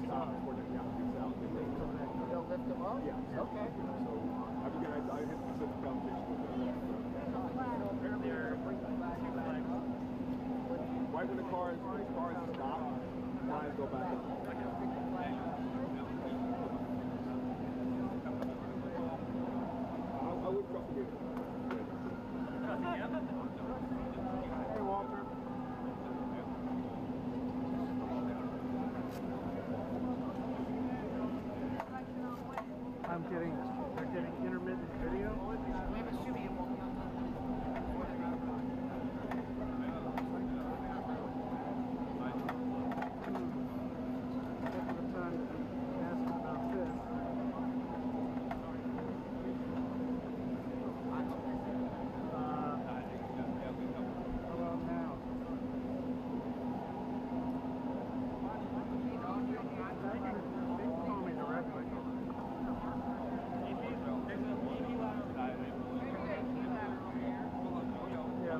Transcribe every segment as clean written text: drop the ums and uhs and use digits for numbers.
top before Netanyahu gets out. They'll lift them up? Yeah. Okay. So, I began, I had a specific conversation with them. Right when the cars stop, lines go back up. I would trust the Hey, Walter. They're getting intermittent video.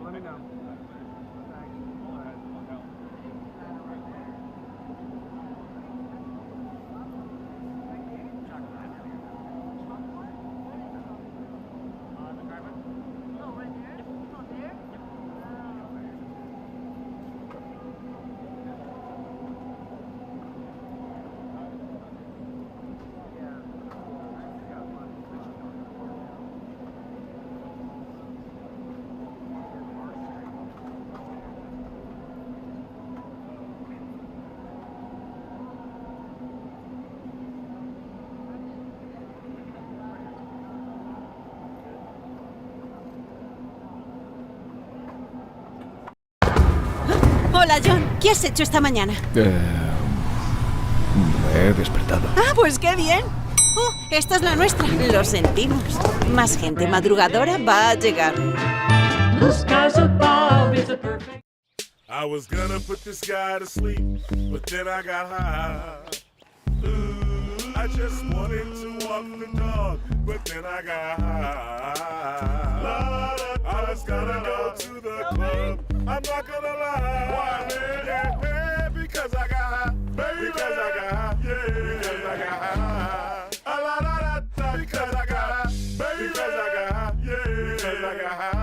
Let me know. Hola, John. ¿Qué has hecho esta mañana? Me he despertado. Ah, pues qué bien. Oh, esta es la nuestra. Lo sentimos. Más gente madrugadora va a llegar. I was gonna put this guy to sleep, but then I got high. I just wanted to walk the dog, but then I got high. I was gonna go to the club, I'm not gonna lie. Why? Yeah, because I got high. Because I got high. Yeah, because I got high. Because I got high. Because I got high. Yeah, because I got high.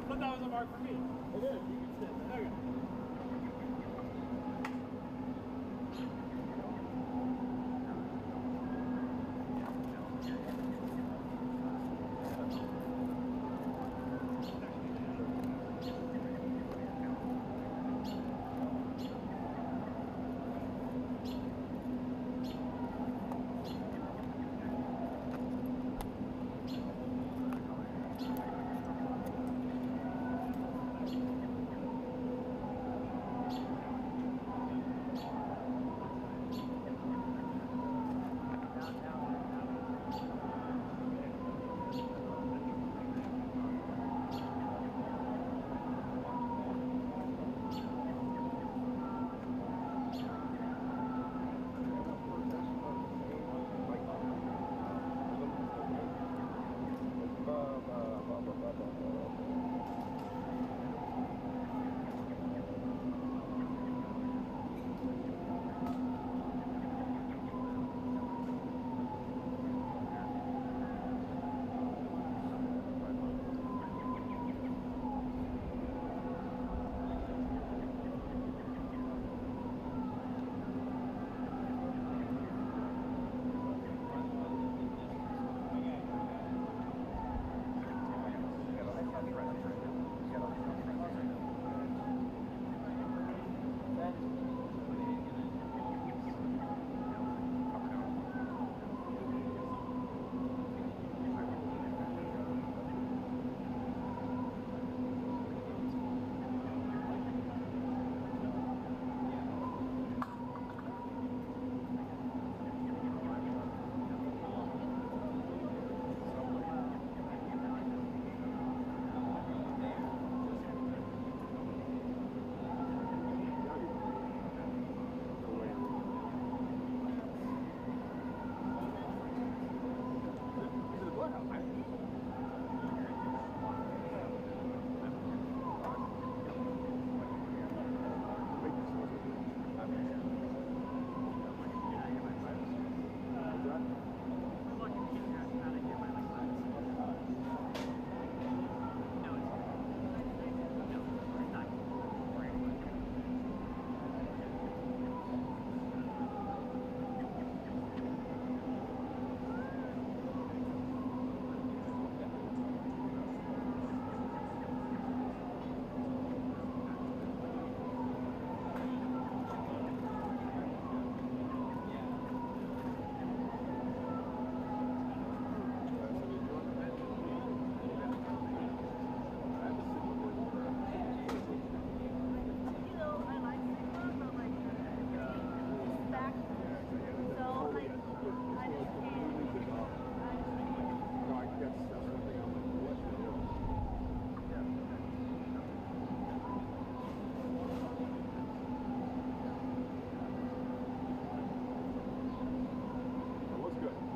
But that was a mark for me. It is. You can sit. Okay.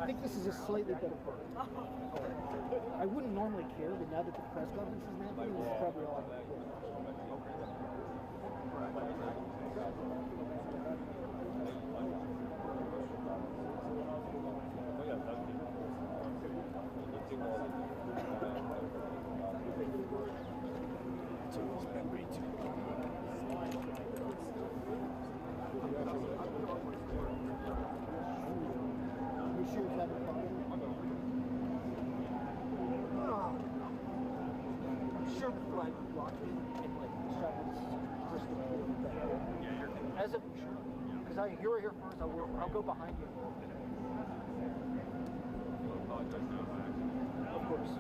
I think this is a slightly better part. I wouldn't normally care, but now that the press conference is happening, this is probably all I can do. You sure it's having fun? I'm sure the flag will block it and like Travis crystal clear. As if sure, because you're here first, I'll go behind you. Of course.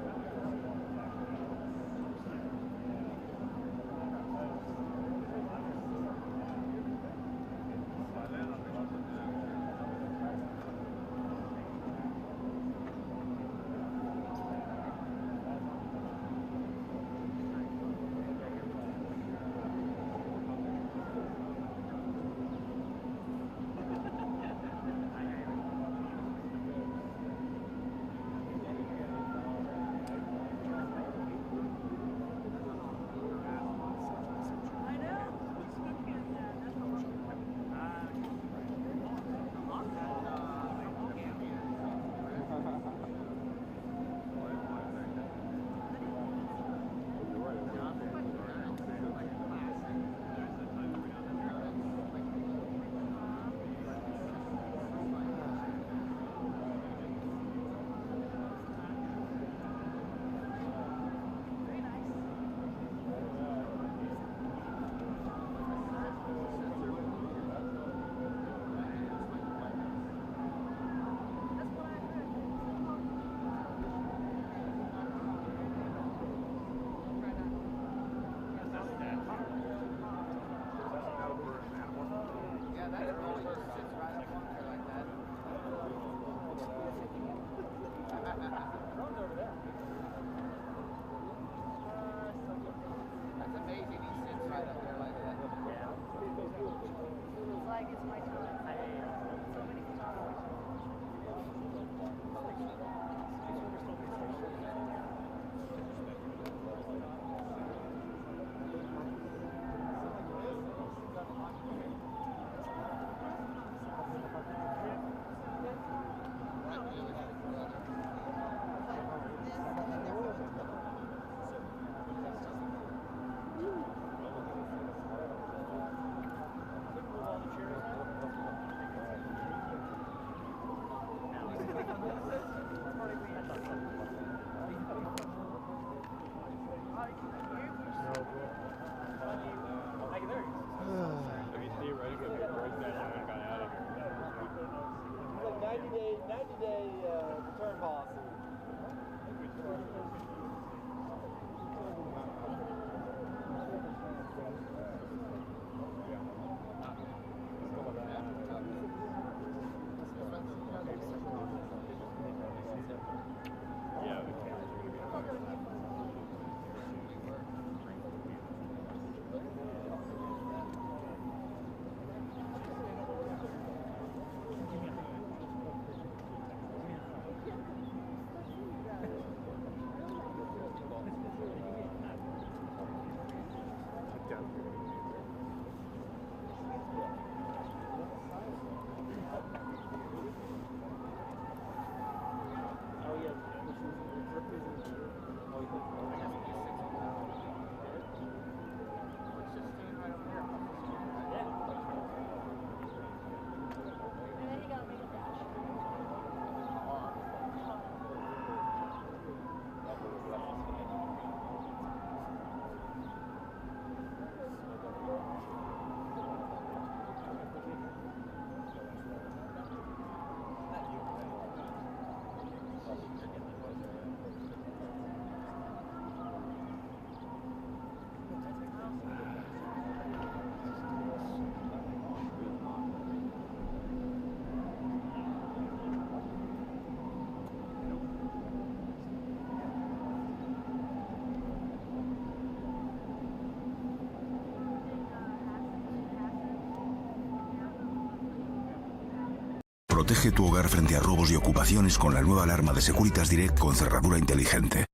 Protege tu hogar frente a robos y ocupaciones con la nueva alarma de Securitas Direct con cerradura inteligente.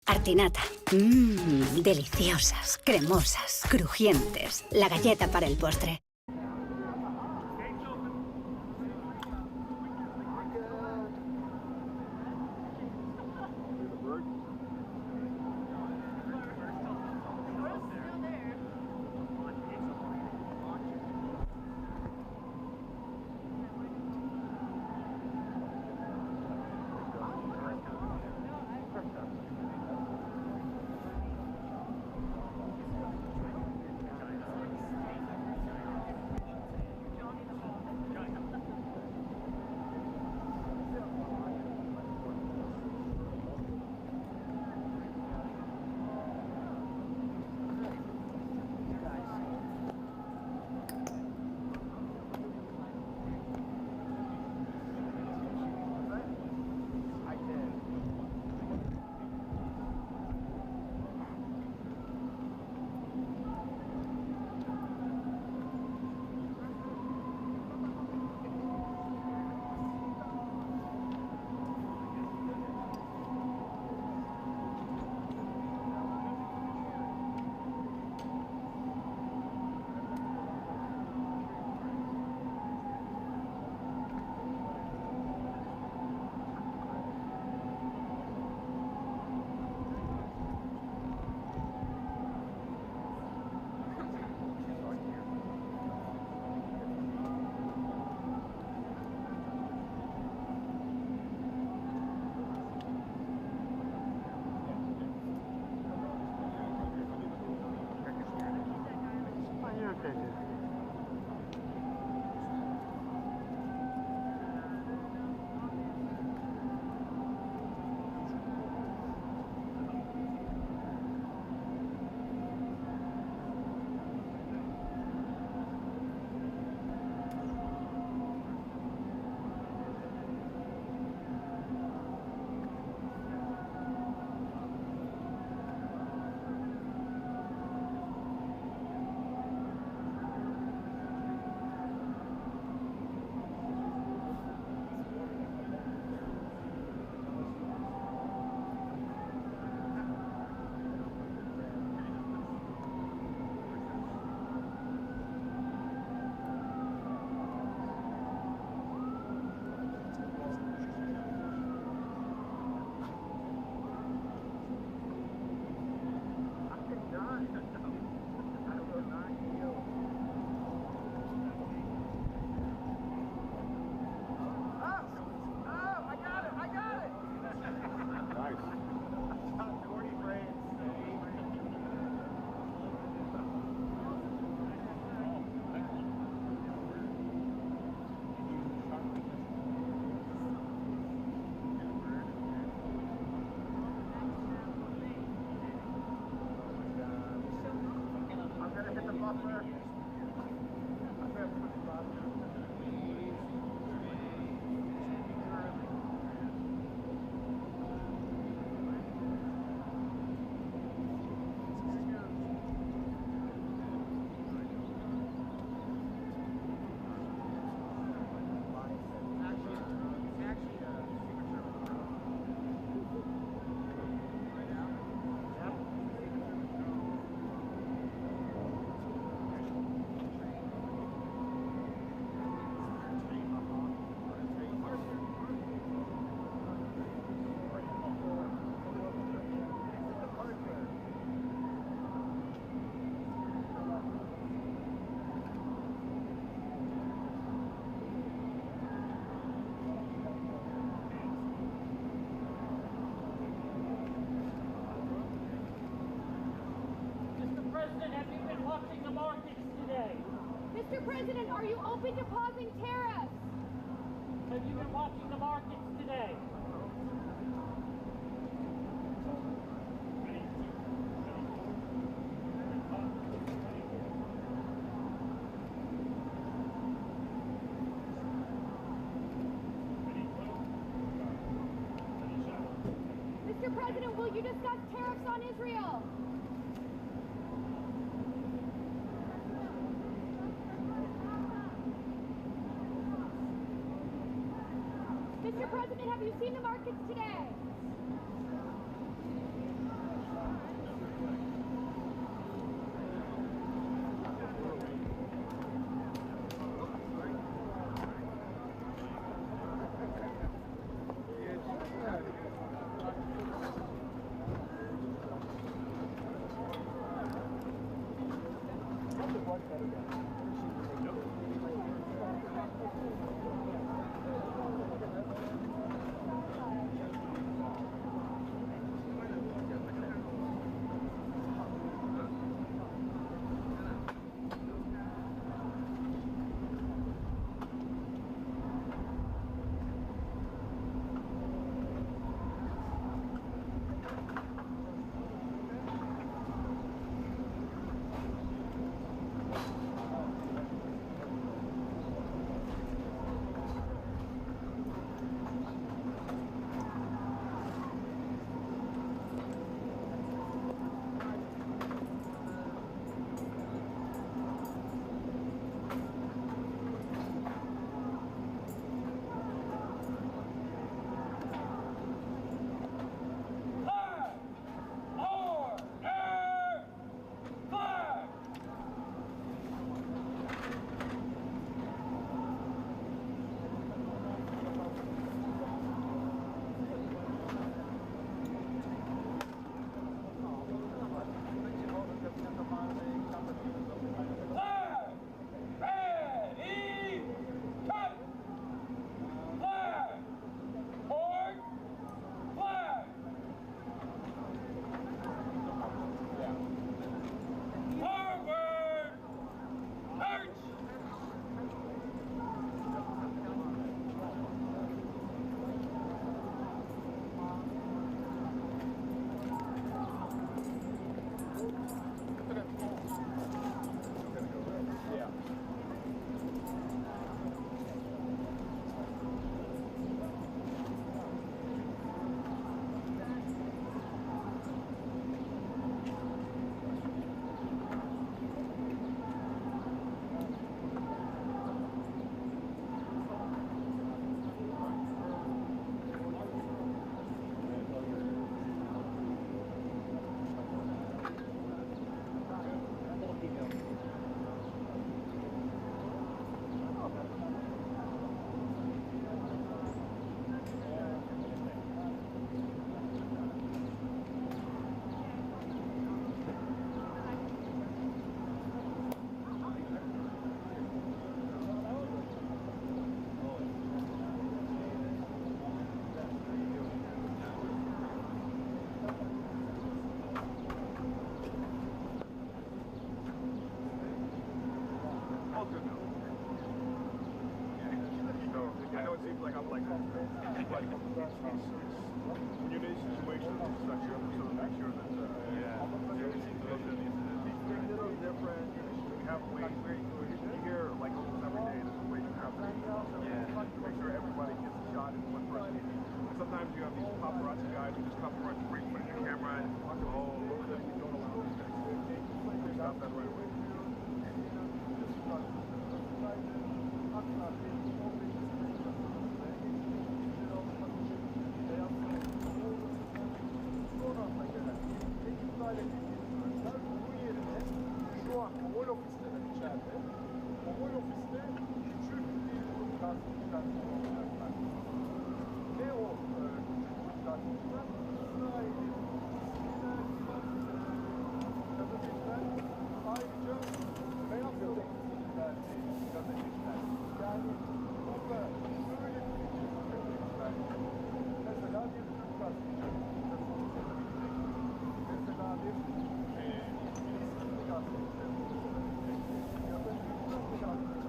Artinata. Deliciosas, cremosas, crujientes. La galleta para el postre. Mr. President, are you open to pausing tariffs? Have you been watching the markets today? Mr. President, will you discuss tariffs on Israel? Mr. President, have you seen the markets today? like I'm like when you're in a situation it's like you're sort of make sure that it's a little different. You have ways where you hear like almost every day there's a way you have to make sure everybody gets a shot in one person. And sometimes you have these paparazzi guys who just come right put in your camera and look at them, you don't allow them to stop that right away. Şu an Oval ofisler içeride. Oval ofiste küçük bir gazeteciler var. Ve o küçük gazeteciler İsrail'in gazeteciler ayrıca beyaz gazeteciler. Yani burada şöyle bir gazeteciler. Mesela bir Türk gazeteci. Mesela bir Filistinli gazeteci. Ya da bir gazeteci.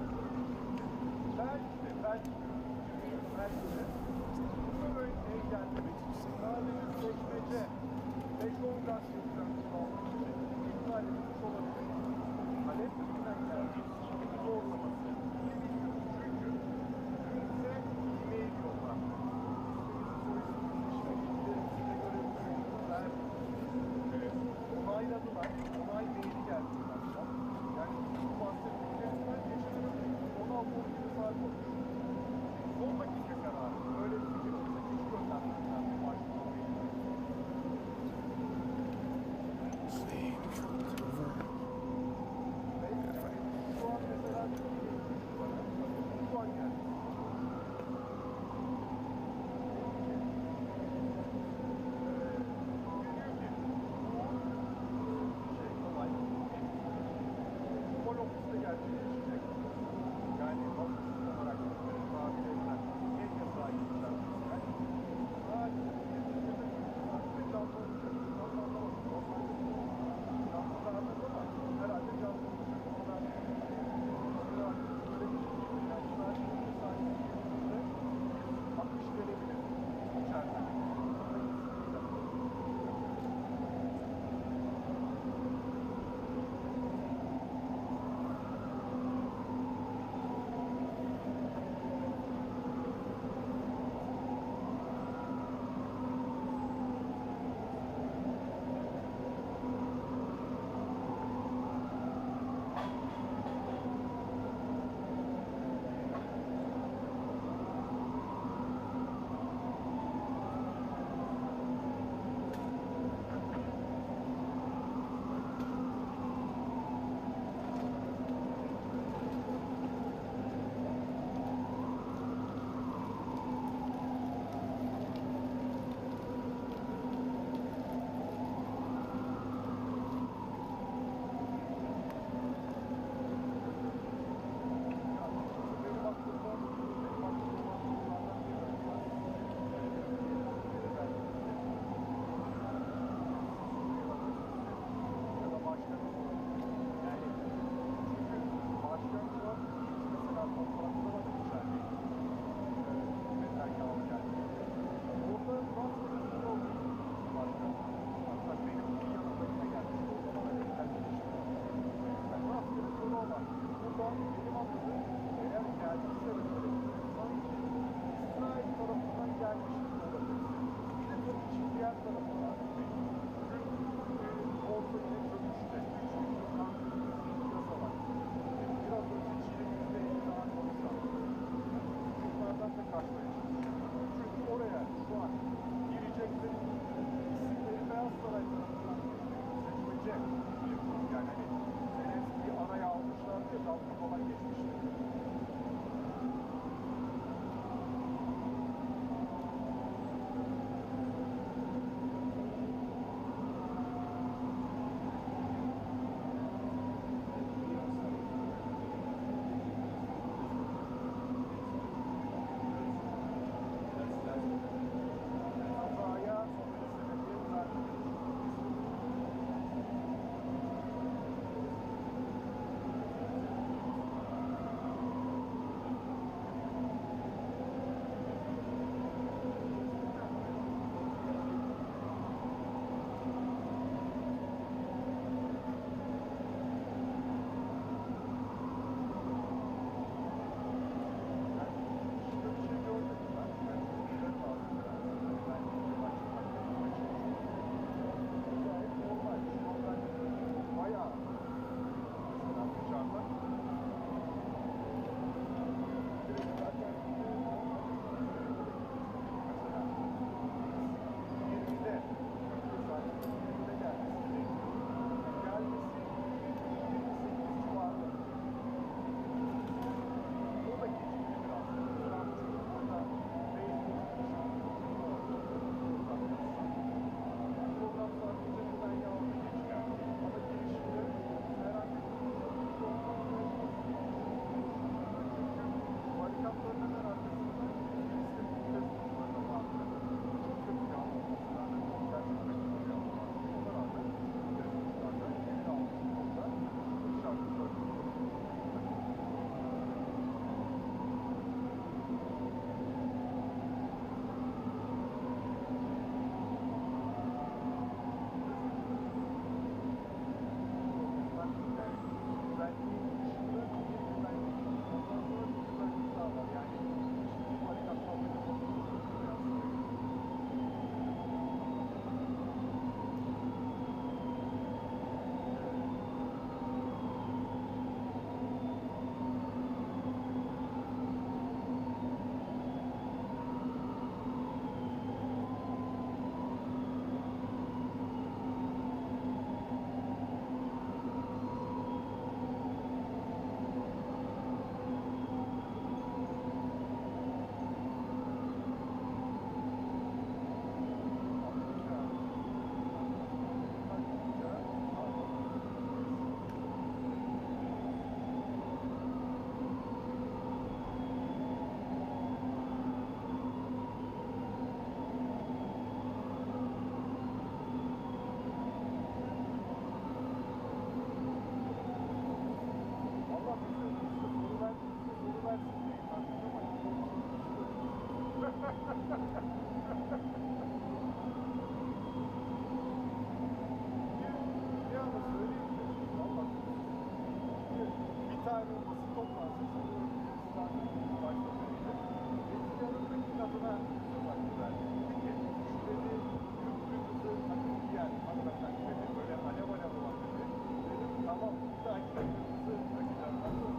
Belki de böyle engellemek için sadece seçmece 5-10 gazeteciler kullanmak için iptal edilmiş olabilir. Talep yüzünden geldi. Zorlaması. Çünkü bize e-mail yollar. Onayladılar. Onay maili geldi akşam. Yani bu bahsettiklerinden geçen 16-17 saat olmuş. Son dakika kararı. Öyle bir fikir Bir anda söyleyeyim mi? Vallahi bir tane basın toplantısı başkanıyla eski yanındaki kadına söz hakkı verdi. Dedi ki, şu dedi, yurtduyumuzu takım giyen hanımefendi dedi, böyle alev alev olan dedi. Dedim, tamam, bir dahaki yurtduyumuzu takacağım. Nasıl?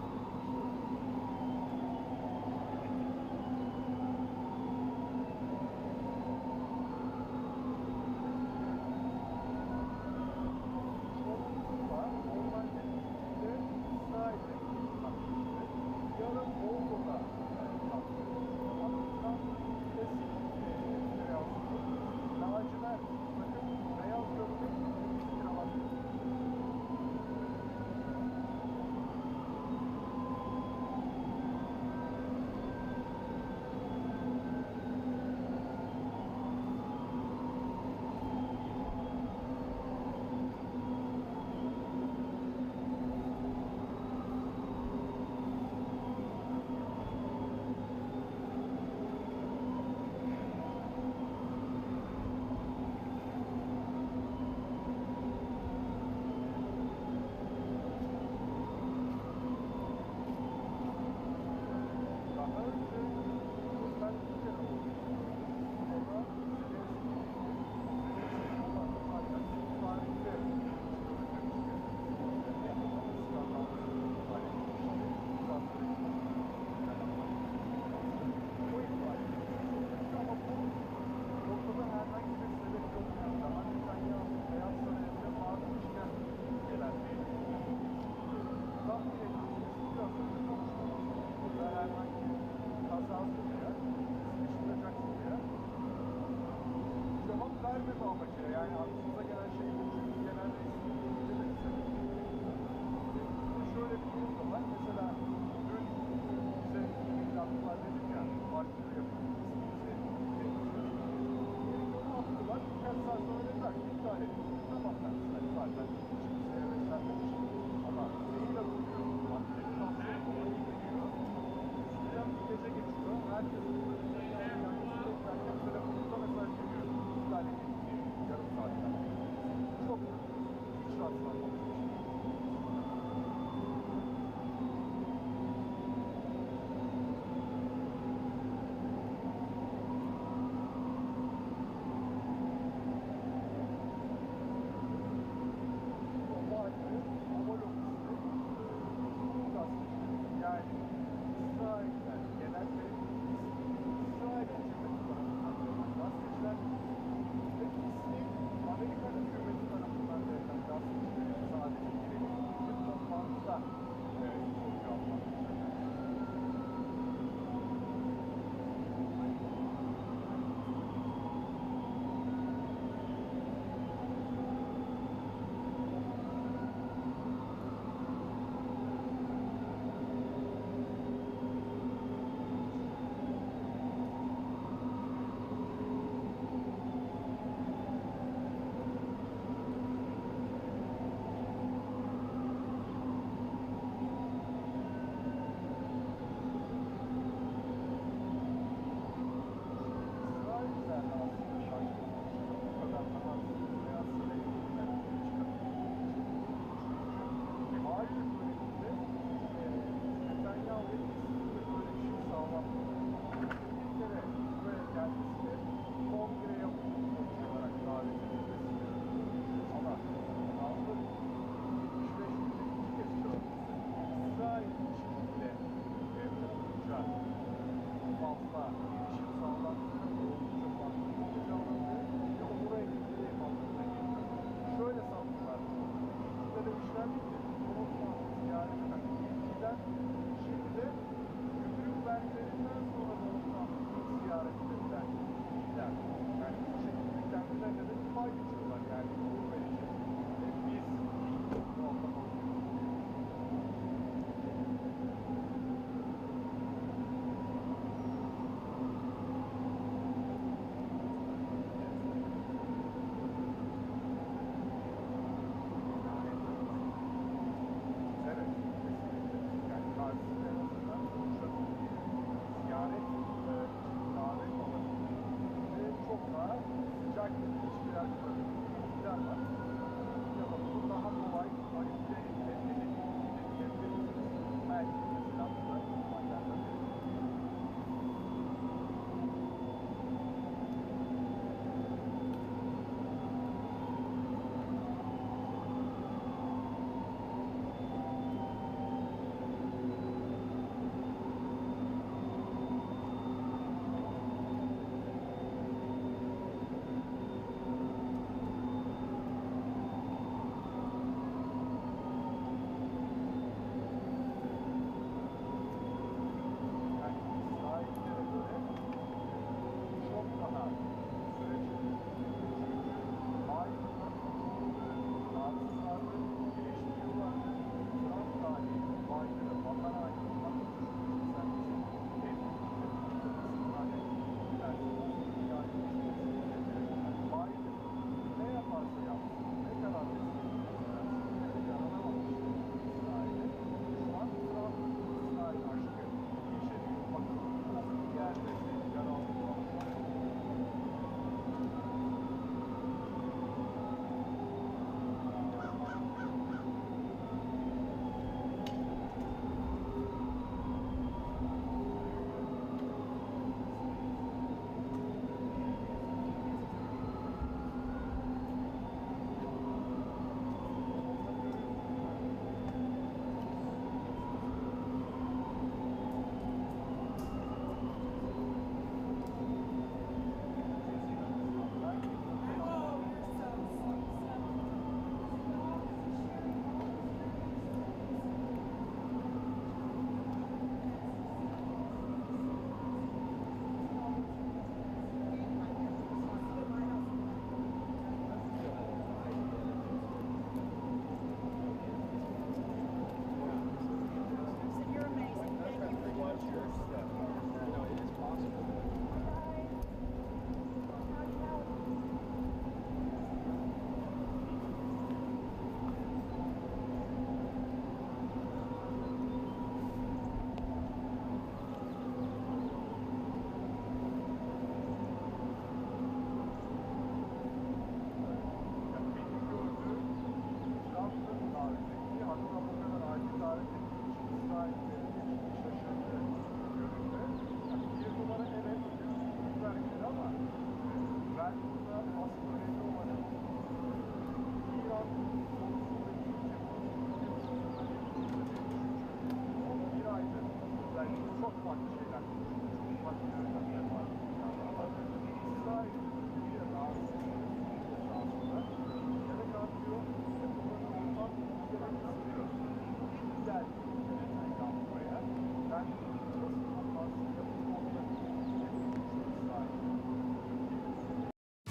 Vermeme amacıyla yani aklınıza gelen şey genelde şöyle bir durum da var. Mesela dün bize evlatlılar dedim ya partide yapıyoruz. Onu attılar. Birkaç saat sonra dediler ki iptal edin. Tamam ben zaten kimseye beslenmemiş. Ama değil atılıyor. Partilerin altına oraya geliyor. Üstünden bir gece geçiyor. Herkes telefonunda mesaj geliyor. İptal edin. Yarım saatten. Çok hiç rastlanmamış.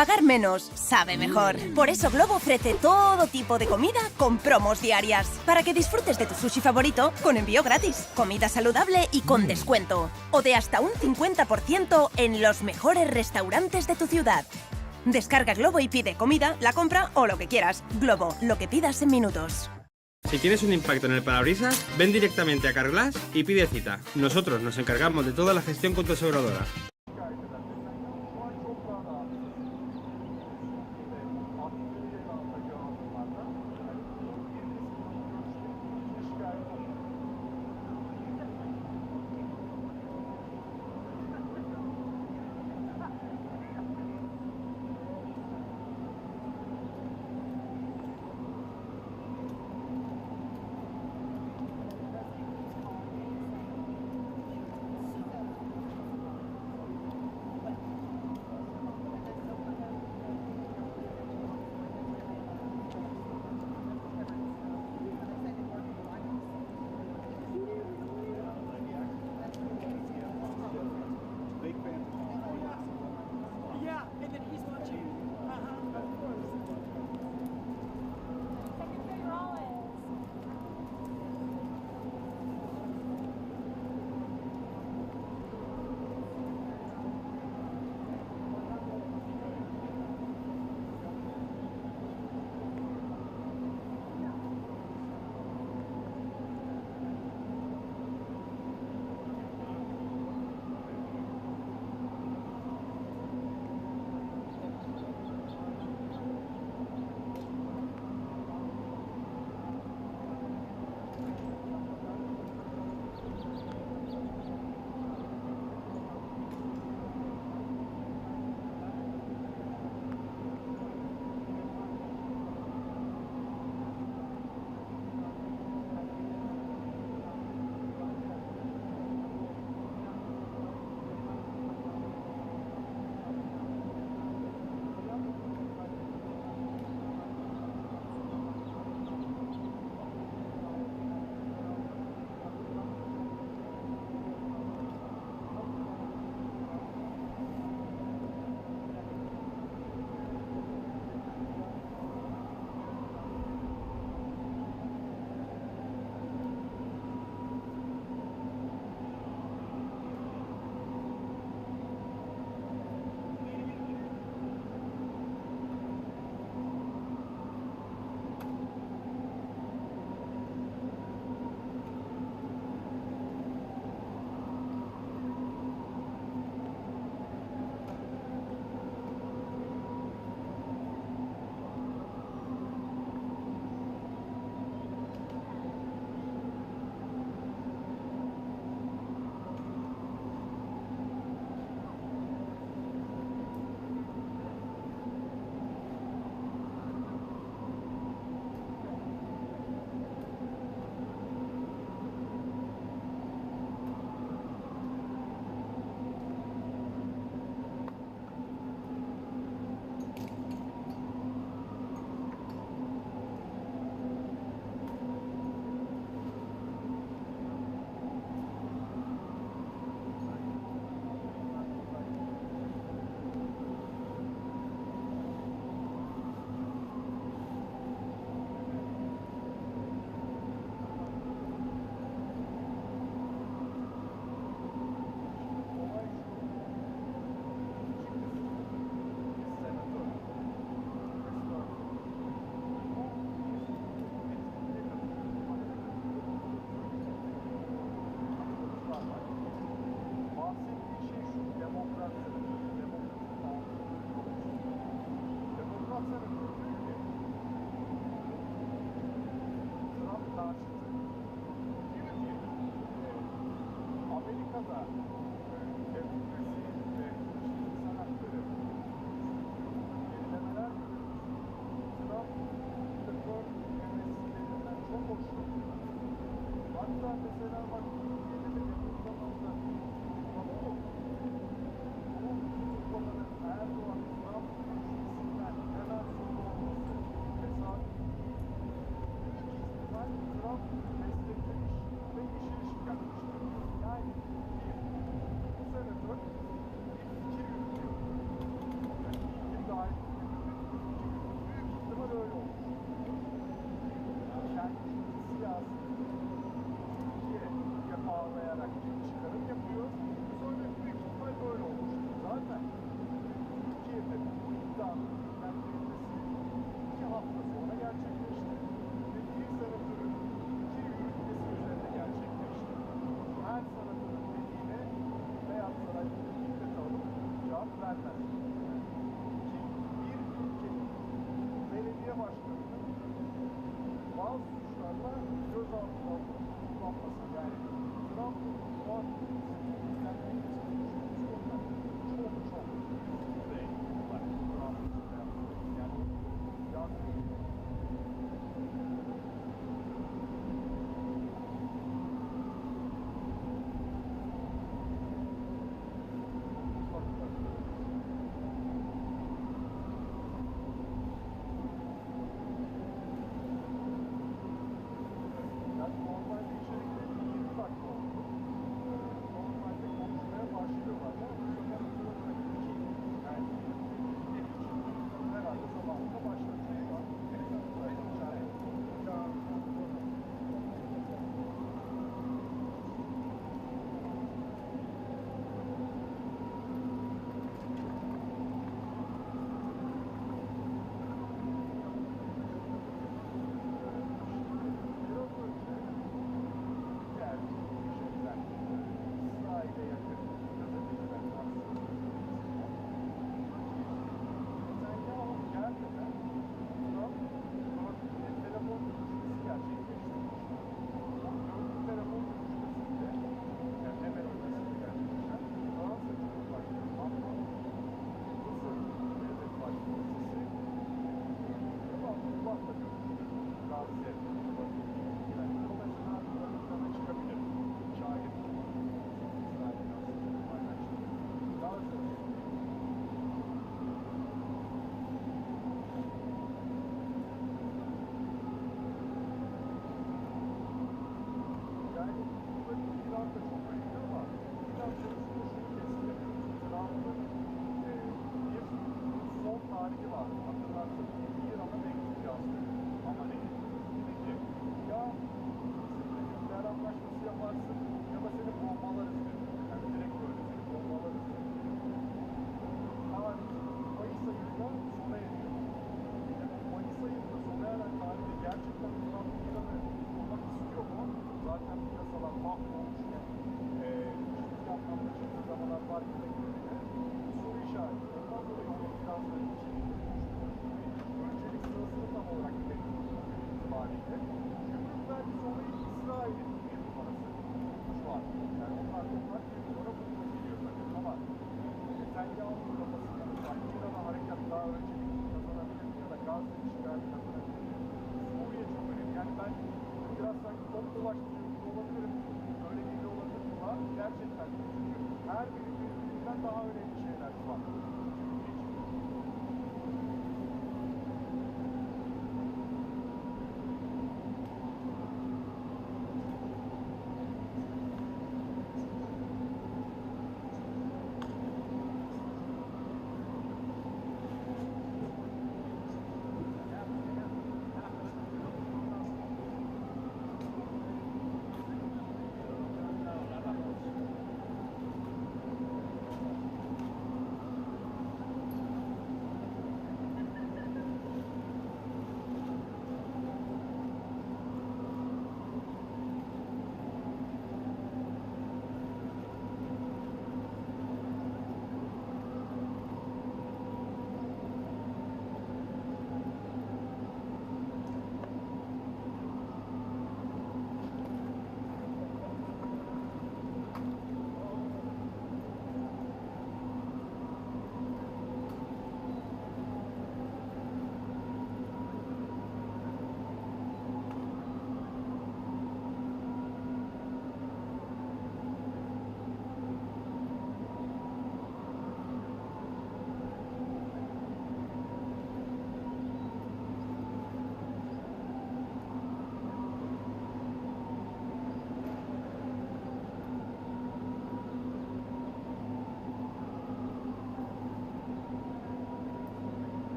Pagar menos sabe mejor. Por eso Globo ofrece todo tipo de comida con promos diarias. Para que disfrutes de tu sushi favorito con envío gratis, comida saludable y con descuento. O de hasta un 50% en los mejores restaurantes de tu ciudad. Descarga Globo y pide comida, la compra o lo que quieras. Globo, lo que pidas en minutos. Si tienes un impacto en el parabrisas, ven directamente a Carglass y pide cita. Nosotros nos encargamos de toda la gestión con tu aseguradora.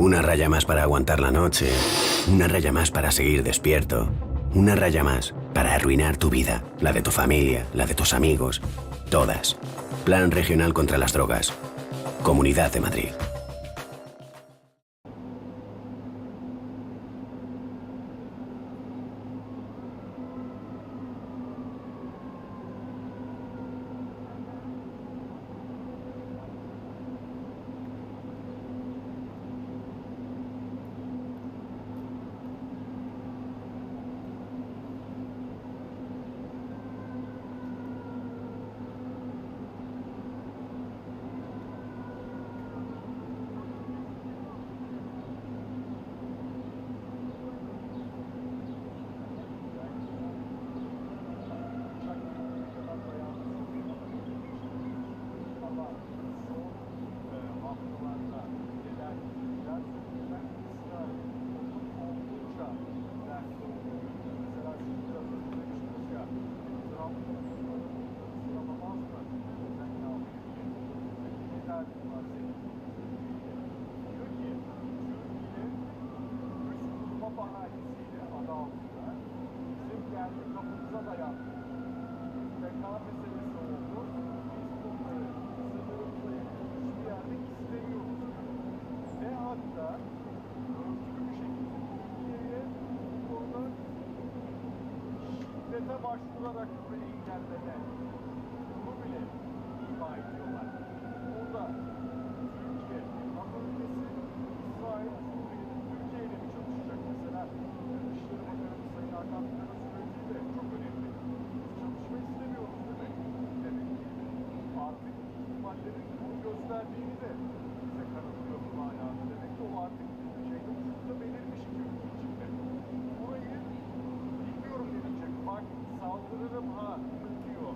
Una raya más para aguantar la noche. Una raya más para seguir despierto. Una raya más para arruinar tu vida, la de tu familia, la de tus amigos. Todas. Plan Regional contra las Drogas. Comunidad de Madrid. başvurarak böyle engelleme. Bunu bile ima ediyorlar. Burada Türkiye, NATO ülkesi, İsrail, Türkiye ile mi çalışacak mesela? Dışişleri Bakanımız Sayın Hakan Fidan'ın söylediği de çok önemli. Biz çalışma istemiyoruz demek. Demek ki artık ihtimallerin bunu gösterdiğini de bize kanıtlıyor bu manada. Demek ki o artık şeyde uçukta belirmiş iki ülke içinde. Burayı bilmiyorum denecek. Bak saldırırım ha diyor.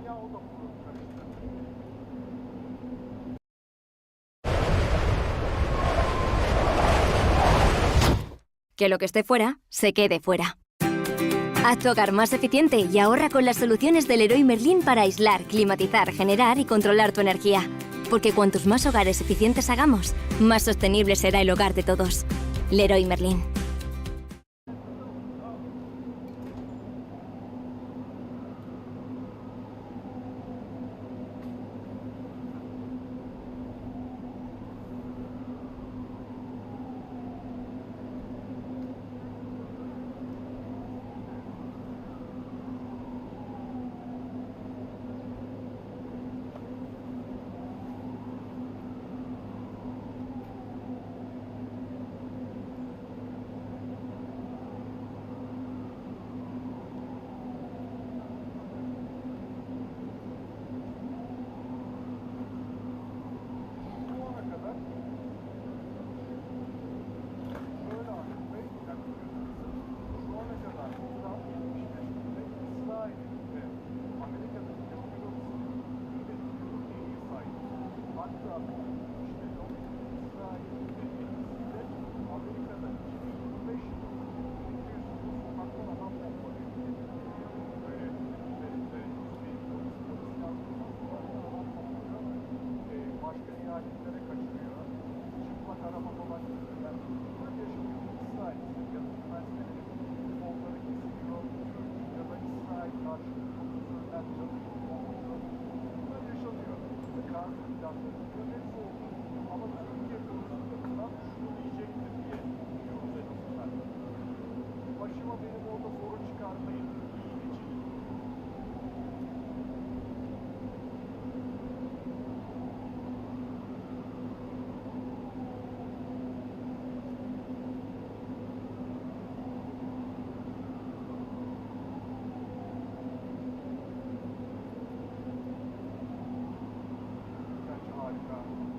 Netanyahu da bunu karıştırdı. Que lo que esté fuera, se quede fuera. Haz tu hogar más eficiente y ahorra con las soluciones del Leroy Merlin para aislar, climatizar, generar y controlar tu energía. Porque cuantos más hogares eficientes hagamos, más sostenible será el hogar de todos. Leroy Merlin. Harika.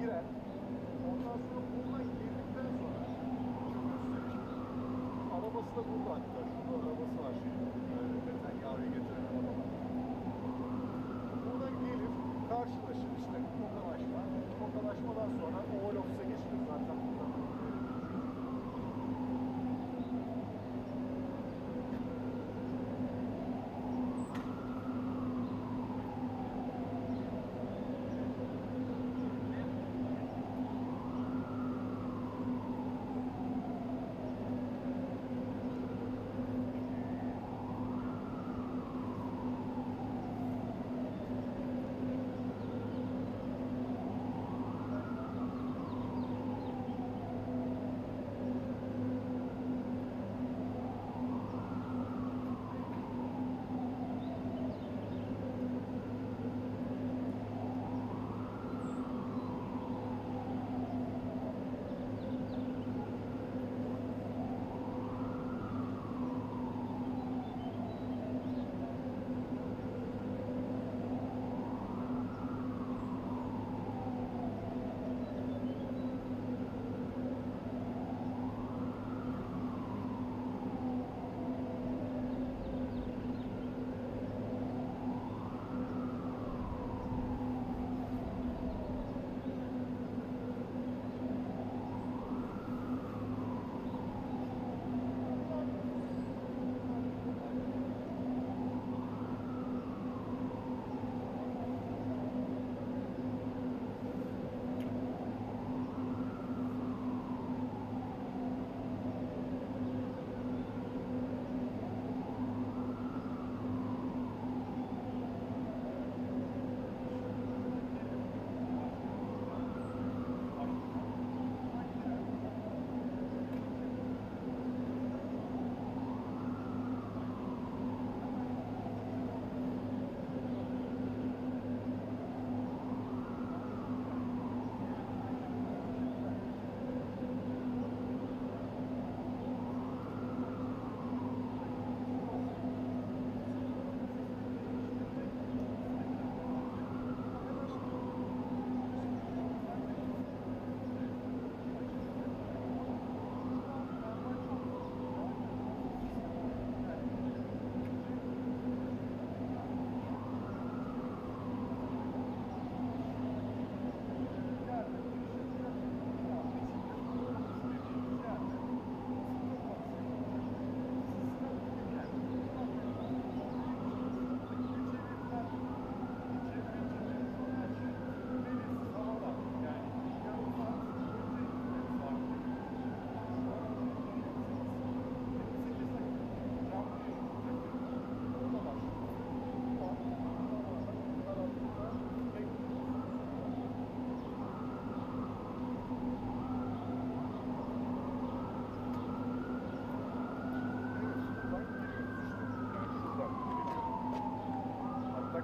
girer. Ondan sonra buradan girdikten sonra arabası da burada hatta. Şurada arabası var Netanyahu'yu getiren araba. Buradan gelir, karşılaşır işte tokalaşma. Tokalaşmadan sonra oval ofise geçilir zaten buradan.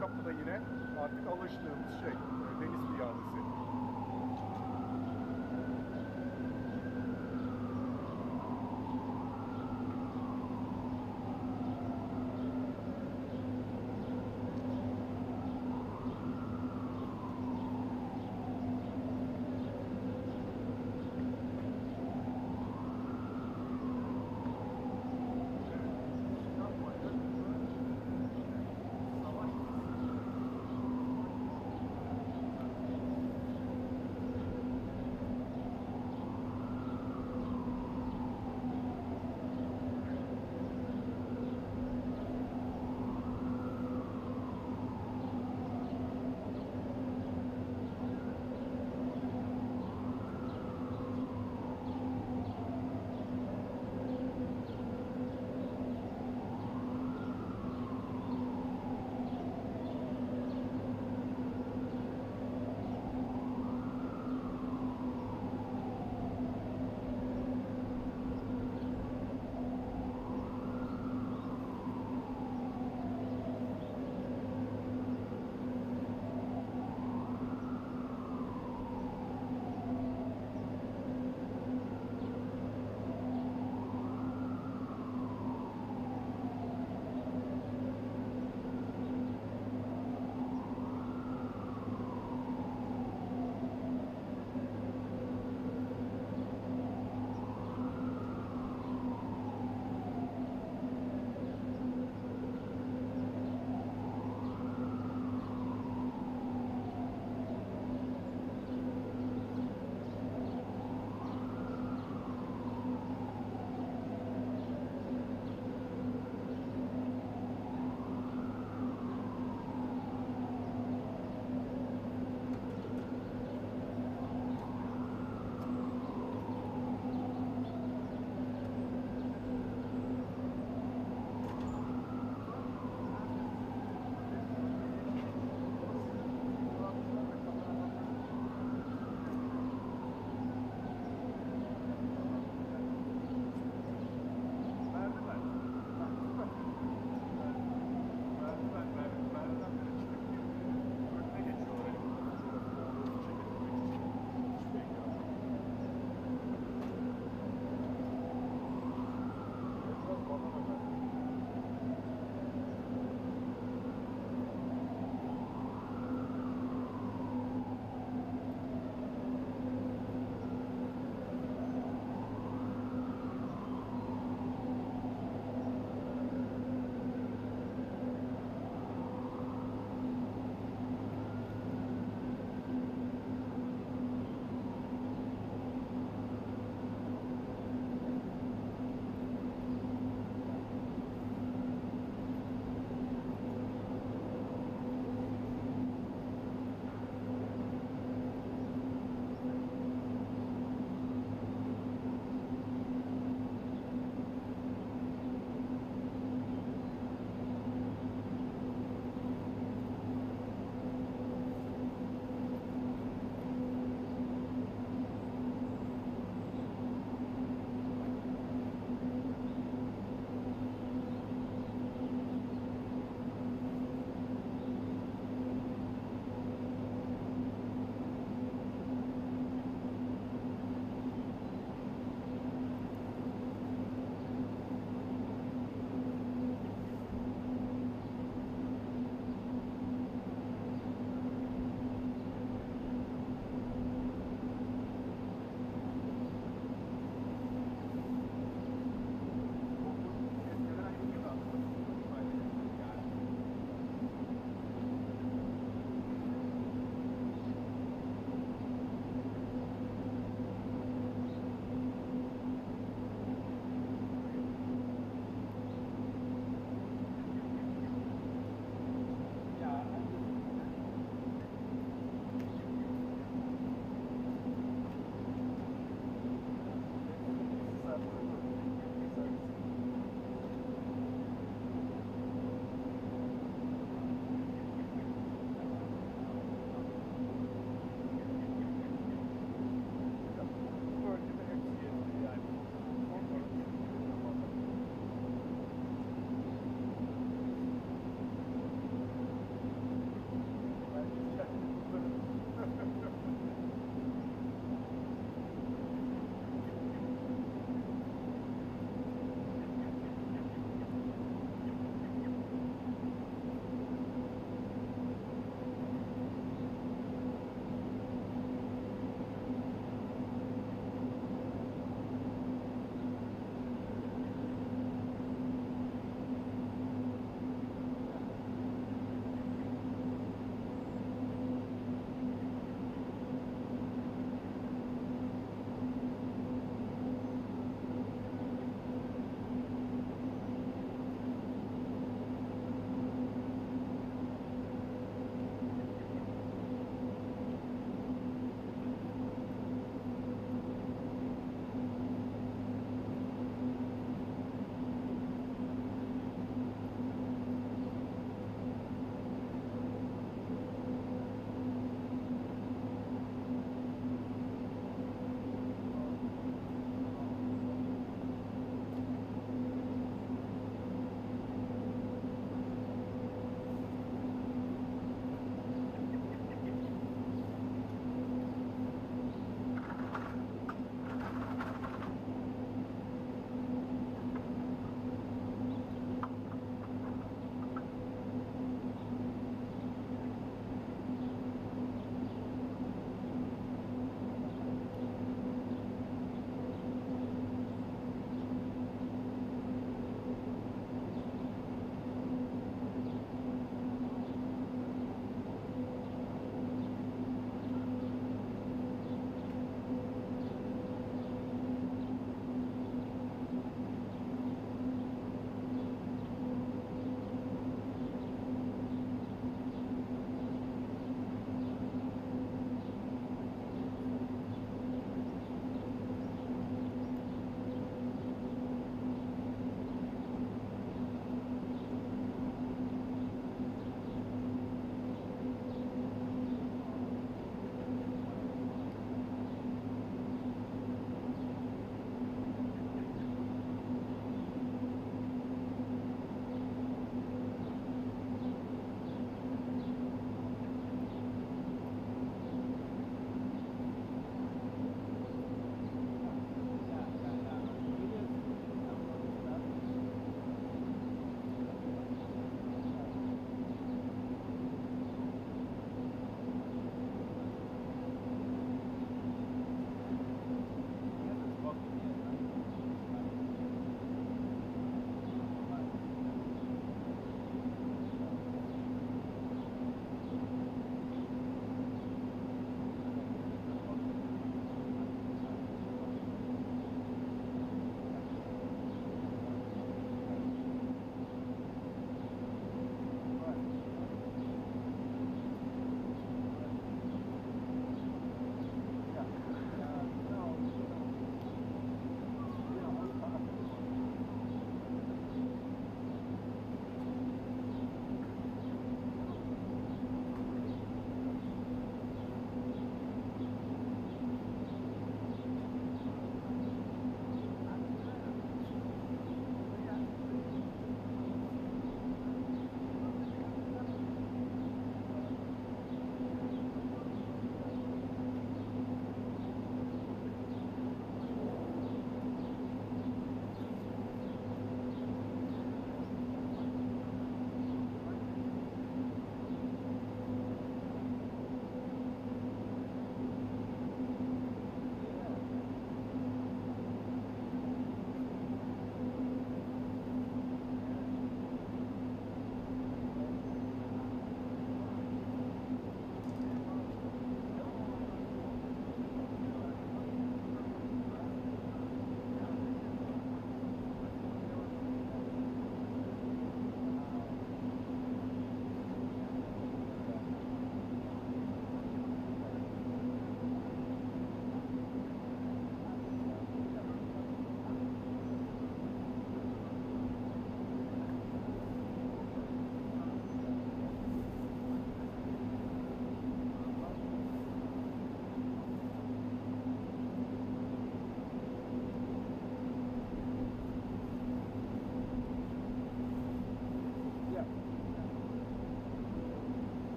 Kapıda yine artık alıştığımız şey, deniz piyadesi.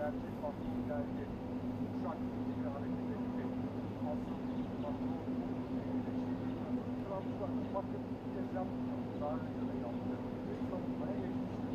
gerçek patron geldi. Uçak gibi hareket etti. Asıl patron Trump'la bakın bir kez yapmıyor. Daha önce de yaptı. Savunmaya geçmiştir.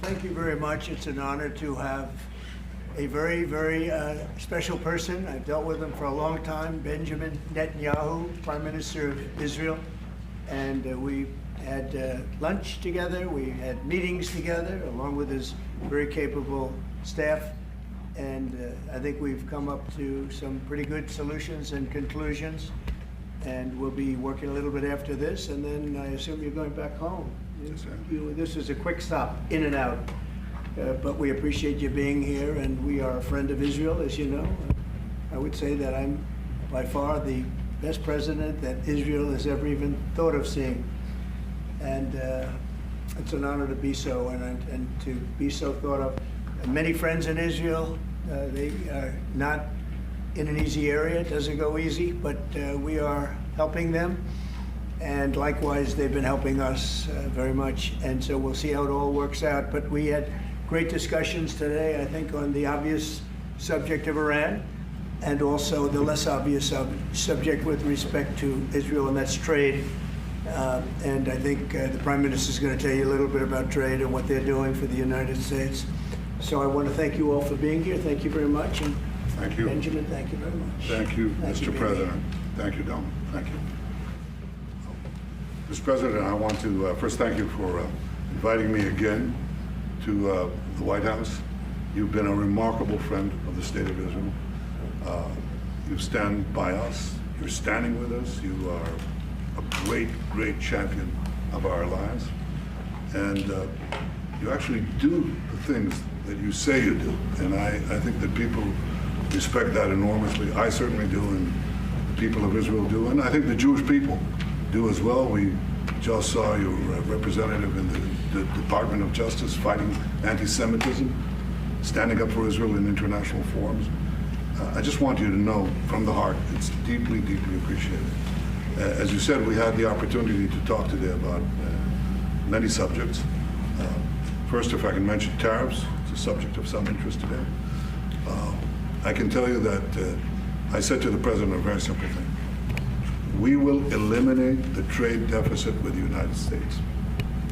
Thank you very much. It's an honor to have a very, very special person. I've dealt with him for a long time, Benjamin Netanyahu, Prime Minister of Israel. And we had lunch together, we had meetings together, along with his very capable staff. And I think we've come up to some pretty good solutions and conclusions. And we'll be working a little bit after this, and then I assume you're going back home. Yes, sir. This is a quick stop, in and out. But we appreciate you being here, and we are a friend of Israel, as you know. I would say that I'm by far the best president that Israel has ever even thought of seeing. And it's an honor to be so, and to be so thought of. Many friends in Israel, they are not in an easy area. It doesn't go easy, but we are helping them. And likewise, they've been helping us very much. And so we'll see how it all works out. But we had great discussions today, I think, on the obvious subject of Iran, and also the less obvious subject with respect to Israel, and that's trade. And I think the Prime Minister is going to tell you a little bit about trade and what they're doing for the United States. So I want to thank you all for being here. Thank you very much. And thank you. Benjamin, thank you very much. Thank you, Mr. President. Thank you, Donald. Thank you. Mr. President, I want to first thank you for inviting me again to the White House. You've been a remarkable friend of the State of Israel. You stand by us. You're standing with us. You are a great, great champion of our alliance. And you actually do the things that you say you do. And I think that people respect that enormously. I certainly do, and the people of Israel do. And I think the Jewish people do as well. We just saw your representative in the Department of Justice fighting anti-Semitism, standing up for Israel in international forums. I just want you to know from the heart, it's deeply, deeply appreciated. As you said, we had the opportunity to talk today about many subjects. First, if I can mention tariffs, it's a subject of some interest today. I can tell you that I said to the President a very simple thing. We will eliminate the trade deficit with the United States.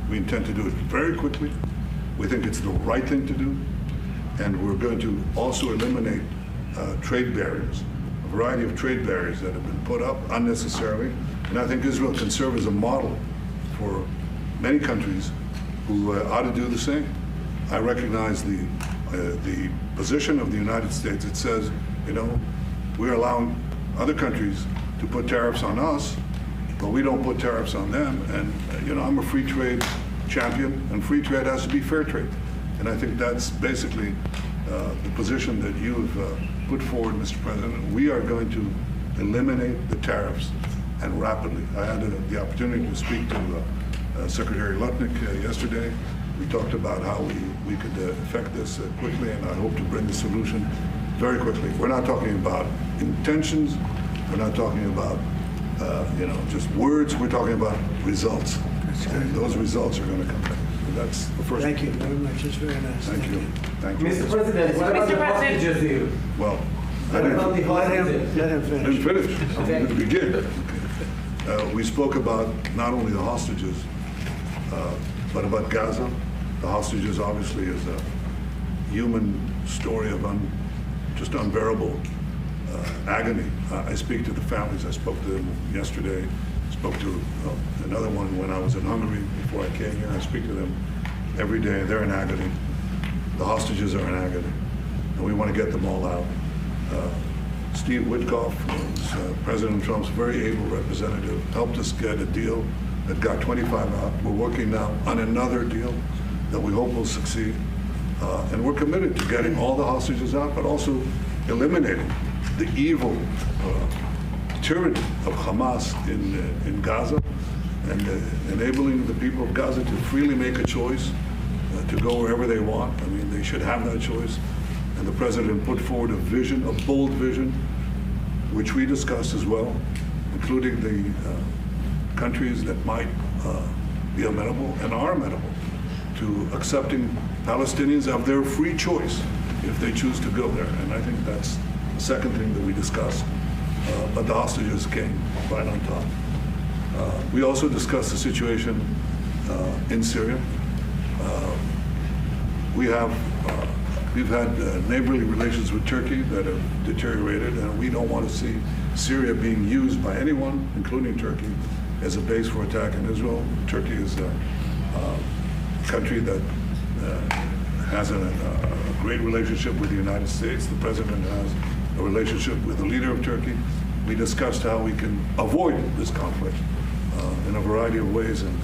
We intend to do it very quickly. We think it's the right thing to do. And we're going to also eliminate trade barriers, a variety of trade barriers that have been put up unnecessarily. And I think Israel can serve as a model for many countries who ought to do the same. I recognize the position of the United States. It says, you know, we're allowing other countries to put tariffs on us, but we don't put tariffs on them. And, you know, I'm a free trade champion, and free trade has to be fair trade. And I think that's basically the position that you've put forward, Mr. President. We are going to eliminate the tariffs, and rapidly. I had the opportunity to speak to Secretary Lutnick yesterday. We talked about how we could effect this quickly, and I hope to bring the solution very quickly. We're not talking about intentions. We're not talking about, you know, just words. We're talking about results. And those results are going to come back. That's the first. Thank you very much. It's very nice. Thank you. Thank you. Mr. President, what about the hostages here? Well, what about the hostages? Let him finish. I didn't finish. I'm going to begin. We spoke about not only the hostages, but about Gaza. The hostages obviously is a human story of just unbearable agony. I speak to the families. I spoke to them yesterday. Spoke to another one when I was in Hungary before I came here. I speak to them every day. They're in agony. The hostages are in agony, and we want to get them all out. Steve Witkoff, was, President Trump's very able representative, helped us get a deal that got 25 out. We're working now on another deal that we hope will succeed. And we're committed to getting all the hostages out, but also eliminating the evil tyranny of Hamas in Gaza, and enabling the people of Gaza to freely make a choice to go wherever they want. I mean, they should have that choice. And the President put forward a vision, a bold vision, which we discussed as well, including the countries that might be amenable and are amenable to accepting Palestinians of their free choice if they choose to go there. And I think that's the second thing that we discussed. But the hostages came right on top. We also discussed the situation in Syria. we've had neighborly relations with Turkey that have deteriorated, and we don't want to see Syria being used by anyone, including Turkey, as a base for attack in Israel. Turkey is a country that has a great relationship with the United States. The president has a relationship with the leader of Turkey. We discussed how we can avoid this conflict in a variety of ways, and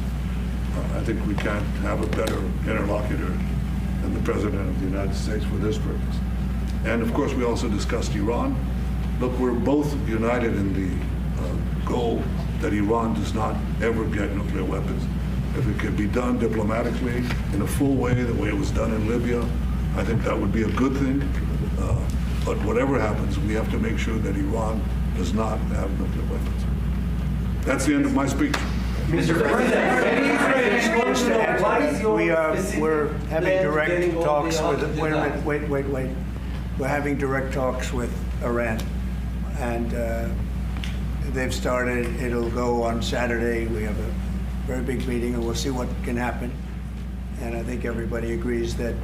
I think we can't have a better interlocutor than the President of the United States for this purpose. And of course, we also discussed Iran. Look, we're both united in the goal that Iran does not ever get nuclear weapons. If it could be done diplomatically in a full way, the way it was done in Libya, I think that would be a good thing. But whatever happens, we have to make sure that Iran does not have nuclear weapons. That's the end of my speech. Mr. President, we're having direct talks with. Wait. We're having direct talks with Iran, and they've started. It'll go on Saturday. We have a very big meeting, and we'll see what can happen. And I think everybody agrees that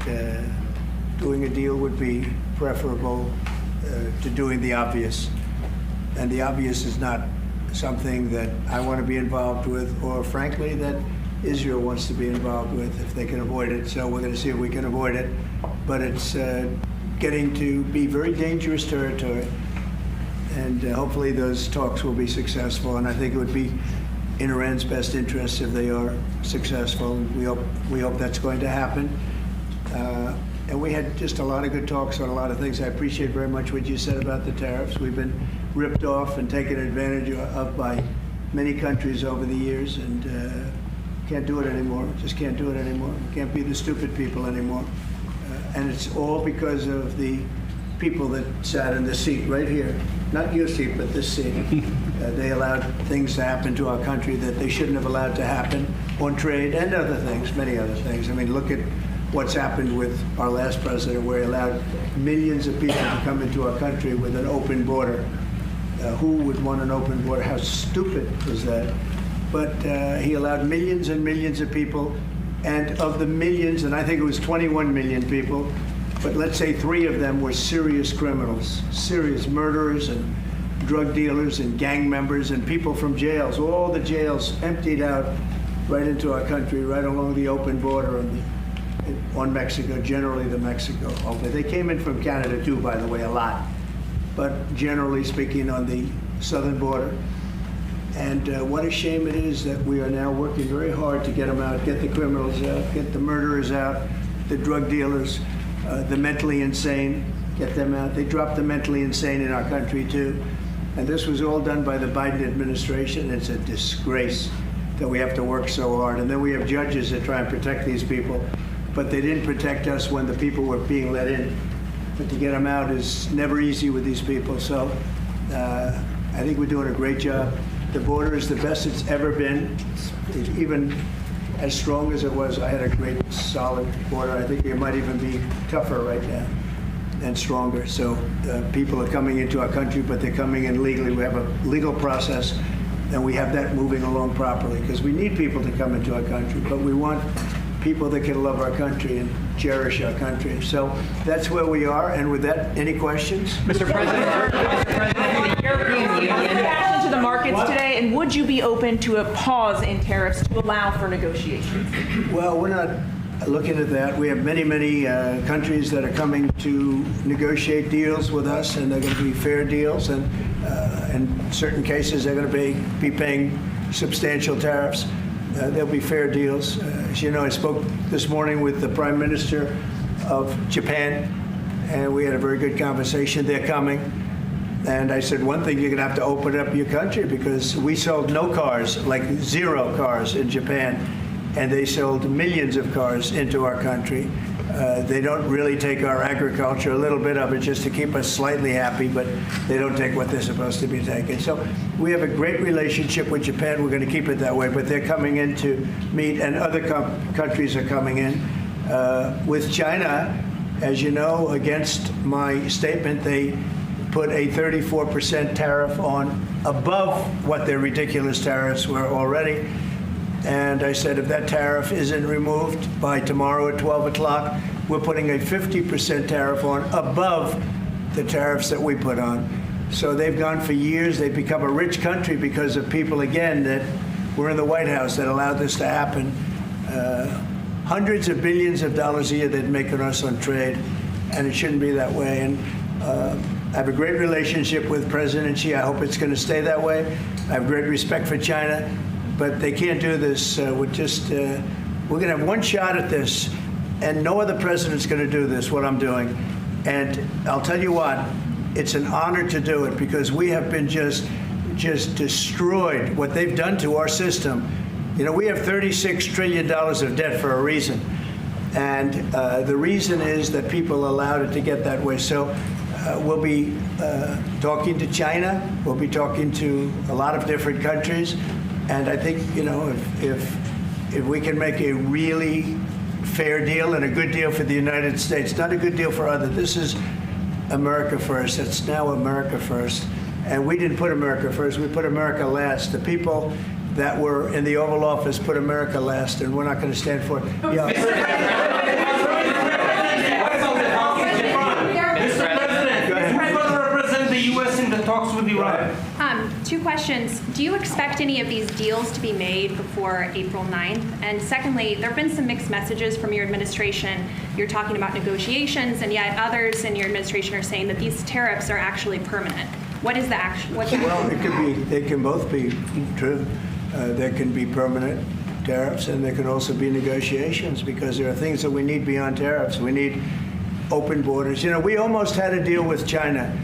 doing a deal would be preferable to doing the obvious. And the obvious is not something that I want to be involved with, or frankly, that Israel wants to be involved with if they can avoid it. So we're going to see if we can avoid it. But it's getting to be very dangerous territory. And hopefully those talks will be successful. And I think it would be in Iran's best interest if they are successful. We hope that's going to happen. And we had just a lot of good talks on a lot of things. I appreciate very much what you said about the tariffs. We've been ripped off and taken advantage of by many countries over the years, and can't do it anymore. Just can't do it anymore. We can't be the stupid people anymore. And it's all because of the people that sat in the seat right here. Not your seat, but this seat. They allowed things to happen to our country that they shouldn't have allowed to happen on trade and other things, many other things. I mean, look at what's happened with our last president, where he allowed millions of people to come into our country with an open border. Who would want an open border? How stupid was that? But he allowed millions and millions of people, and of the millions, and I think it was 21 million people, but let's say 3 of them were serious criminals, serious murderers and drug dealers and gang members and people from jails. All the jails emptied out right into our country, right along the open border on Mexico, generally the Mexico. They came in from Canada too, by the way, a lot. But generally speaking, on the southern border. And what a shame it is that we are now working very hard to get them out, get the criminals out, get the murderers out, the drug dealers, the mentally insane, get them out. They dropped the mentally insane in our country too. And this was all done by the Biden administration. It's a disgrace that we have to work so hard. And then we have judges that try and protect these people, but they didn't protect us when the people were being let in. But to get them out is never easy with these people. So I think we're doing a great job. The border is the best it's ever been. It's even as strong as it was. I had a great, solid border. I think it might even be tougher right now and stronger. So people are coming into our country, but they're coming in legally. We have a legal process, and we have that moving along properly, because we need people to come into our country, but we want people that can love our country and cherish our country. So that's where we are. And with that, any questions? Mr. President, the European Union to the markets today, and would you be open to a pause in tariffs to allow for negotiations? Well, we're not looking at that. We have many, many countries that are coming to negotiate deals with us, and they're going to be fair deals. And in certain cases, they're going to be paying substantial tariffs. There'll be fair deals. As you know, I spoke this morning with the Prime Minister of Japan, and we had a very good conversation. They're coming. And I said, one thing, you're going to have to open up your country, because we sold no cars, like 0 cars in Japan, and they sold millions of cars into our country. They don't really take our agriculture, a little bit of it just to keep us slightly happy, but they don't take what they're supposed to be taking. So we have a great relationship with Japan. We're going to keep it that way, but they're coming in to meet, and other countries are coming in. With China, as you know, against my statement, they put a 34% tariff on above what their ridiculous tariffs were already. And I said, if that tariff isn't removed by tomorrow at 12 o'clock, we're putting a 50% tariff on above the tariffs that we put on. So they've gone for years. They've become a rich country because of people, again, that were in the White House that allowed this to happen. Hundreds of billions of dollars a year they'd make on us on trade, and it shouldn't be that way. And I have a great relationship with President Xi. I hope it's going to stay that way. I have great respect for China, but they can't do this. We're going to have one shot at this, and no other president's going to do this, what I'm doing. And I'll tell you what, it's an honor to do it because we have been just destroyed, what they've done to our system. You know, we have $36 trillion of debt for a reason. And the reason is that people allowed it to get that way. So we'll be talking to China. We'll be talking to a lot of different countries. And I think, you know, if we can make a really fair deal and a good deal for the United States, not a good deal for others. This is America first. It's now America first. And we didn't put America first. We put America last. The people that were in the Oval Office put America last, and we're not going to stand for it. Yeah. Talks with Iran. Two questions. Do you expect any of these deals to be made before April 9th? And secondly, there have been some mixed messages from your administration. You're talking about negotiations, and yet others in your administration are saying that these tariffs are actually permanent. What is the action? Well, it could be. They can both be true. There can be permanent tariffs, and there can also be negotiations because there are things that we need beyond tariffs. We need open borders. You know, we almost had a deal with China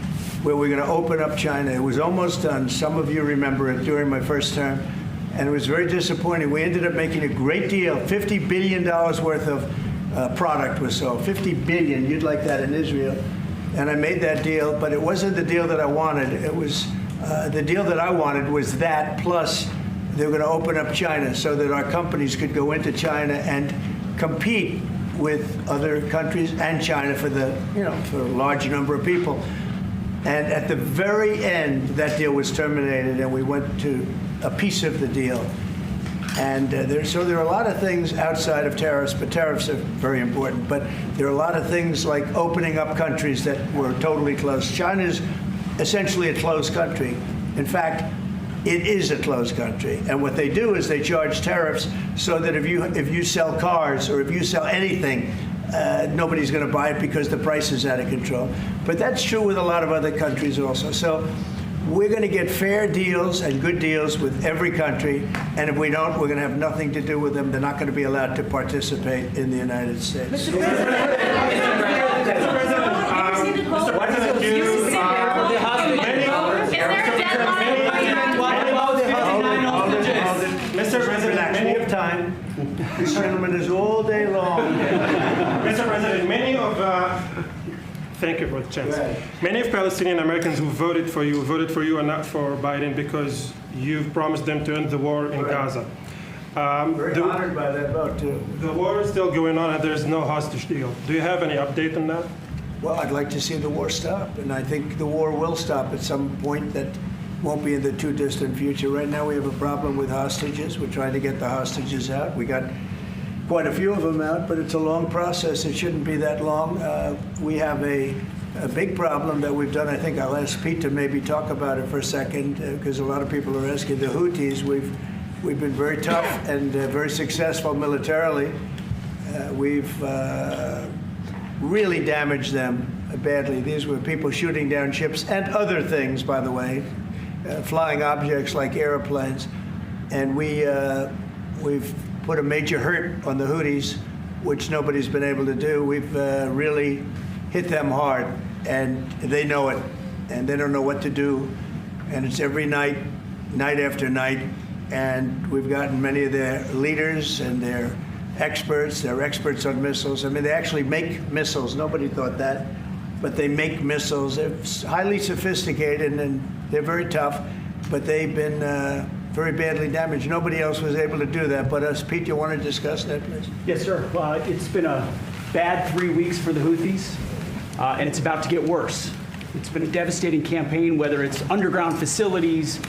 where we're going to open up China. It was almost done. Some of you remember it during my first term, and it was very disappointing. We ended up making a great deal. $50 billion worth of product was sold. $50 billion. You'd like that in Israel. And I made that deal, but it wasn't the deal that I wanted. It was the deal that I wanted was that, plus they were going to open up China so that our companies could go into China and compete with other countries and China for the, you know, for a large number of people. And at the very end, that deal was terminated, and we went to a piece of the deal. And so there are a lot of things outside of tariffs, but tariffs are very important. But there are a lot of things like opening up countries that were totally closed. China's essentially a closed country. In fact, it is a closed country. And what they do is they charge tariffs so that if you sell cars or if you sell anything, nobody's going to buy it because the price is out of control. But that's true with a lot of other countries also. So we're going to get fair deals and good deals with every country. And if we don't, we're going to have nothing to do with them. They're not going to be allowed to participate in the United States. Mr. President, we have time. This gentleman is all day long. Mr. President, thank you for the chance. Many of Palestinian Americans who voted for you and not for Biden because you've promised them to end the war in Gaza. Very honored by that vote, too. The war is still going on and there's no hostage deal. Do you have any update on that? Well, I'd like to see the war stop, and I think the war will stop at some point that won't be in the too distant future. Right now we have a problem with hostages. We're trying to get the hostages out. We got quite a few of them out, but it's a long process. It shouldn't be that long. We have a big problem that we've done. I think I'll ask Pete to maybe talk about it for a second, because a lot of people are asking. The Houthis, we've been very tough and very successful militarily. We've really damaged them badly. These were people shooting down ships and other things, by the way, flying objects like airplanes. And we've put a major hurt on the Houthis, which nobody's been able to do. We've really hit them hard, and they know it, and they don't know what to do. And it's every night, night after night. And we've gotten many of their leaders and their experts. They're experts on missiles. I mean, they actually make missiles. Nobody thought that. But they make missiles. They're highly sophisticated, and they're very tough. But they've been very badly damaged. Nobody else was able to do that but us. Pete, you want to discuss that, please? Yes, sir. It's been a bad 3 weeks for the Houthis, and it's about to get worse. It's been a devastating campaign, whether it's underground facilities,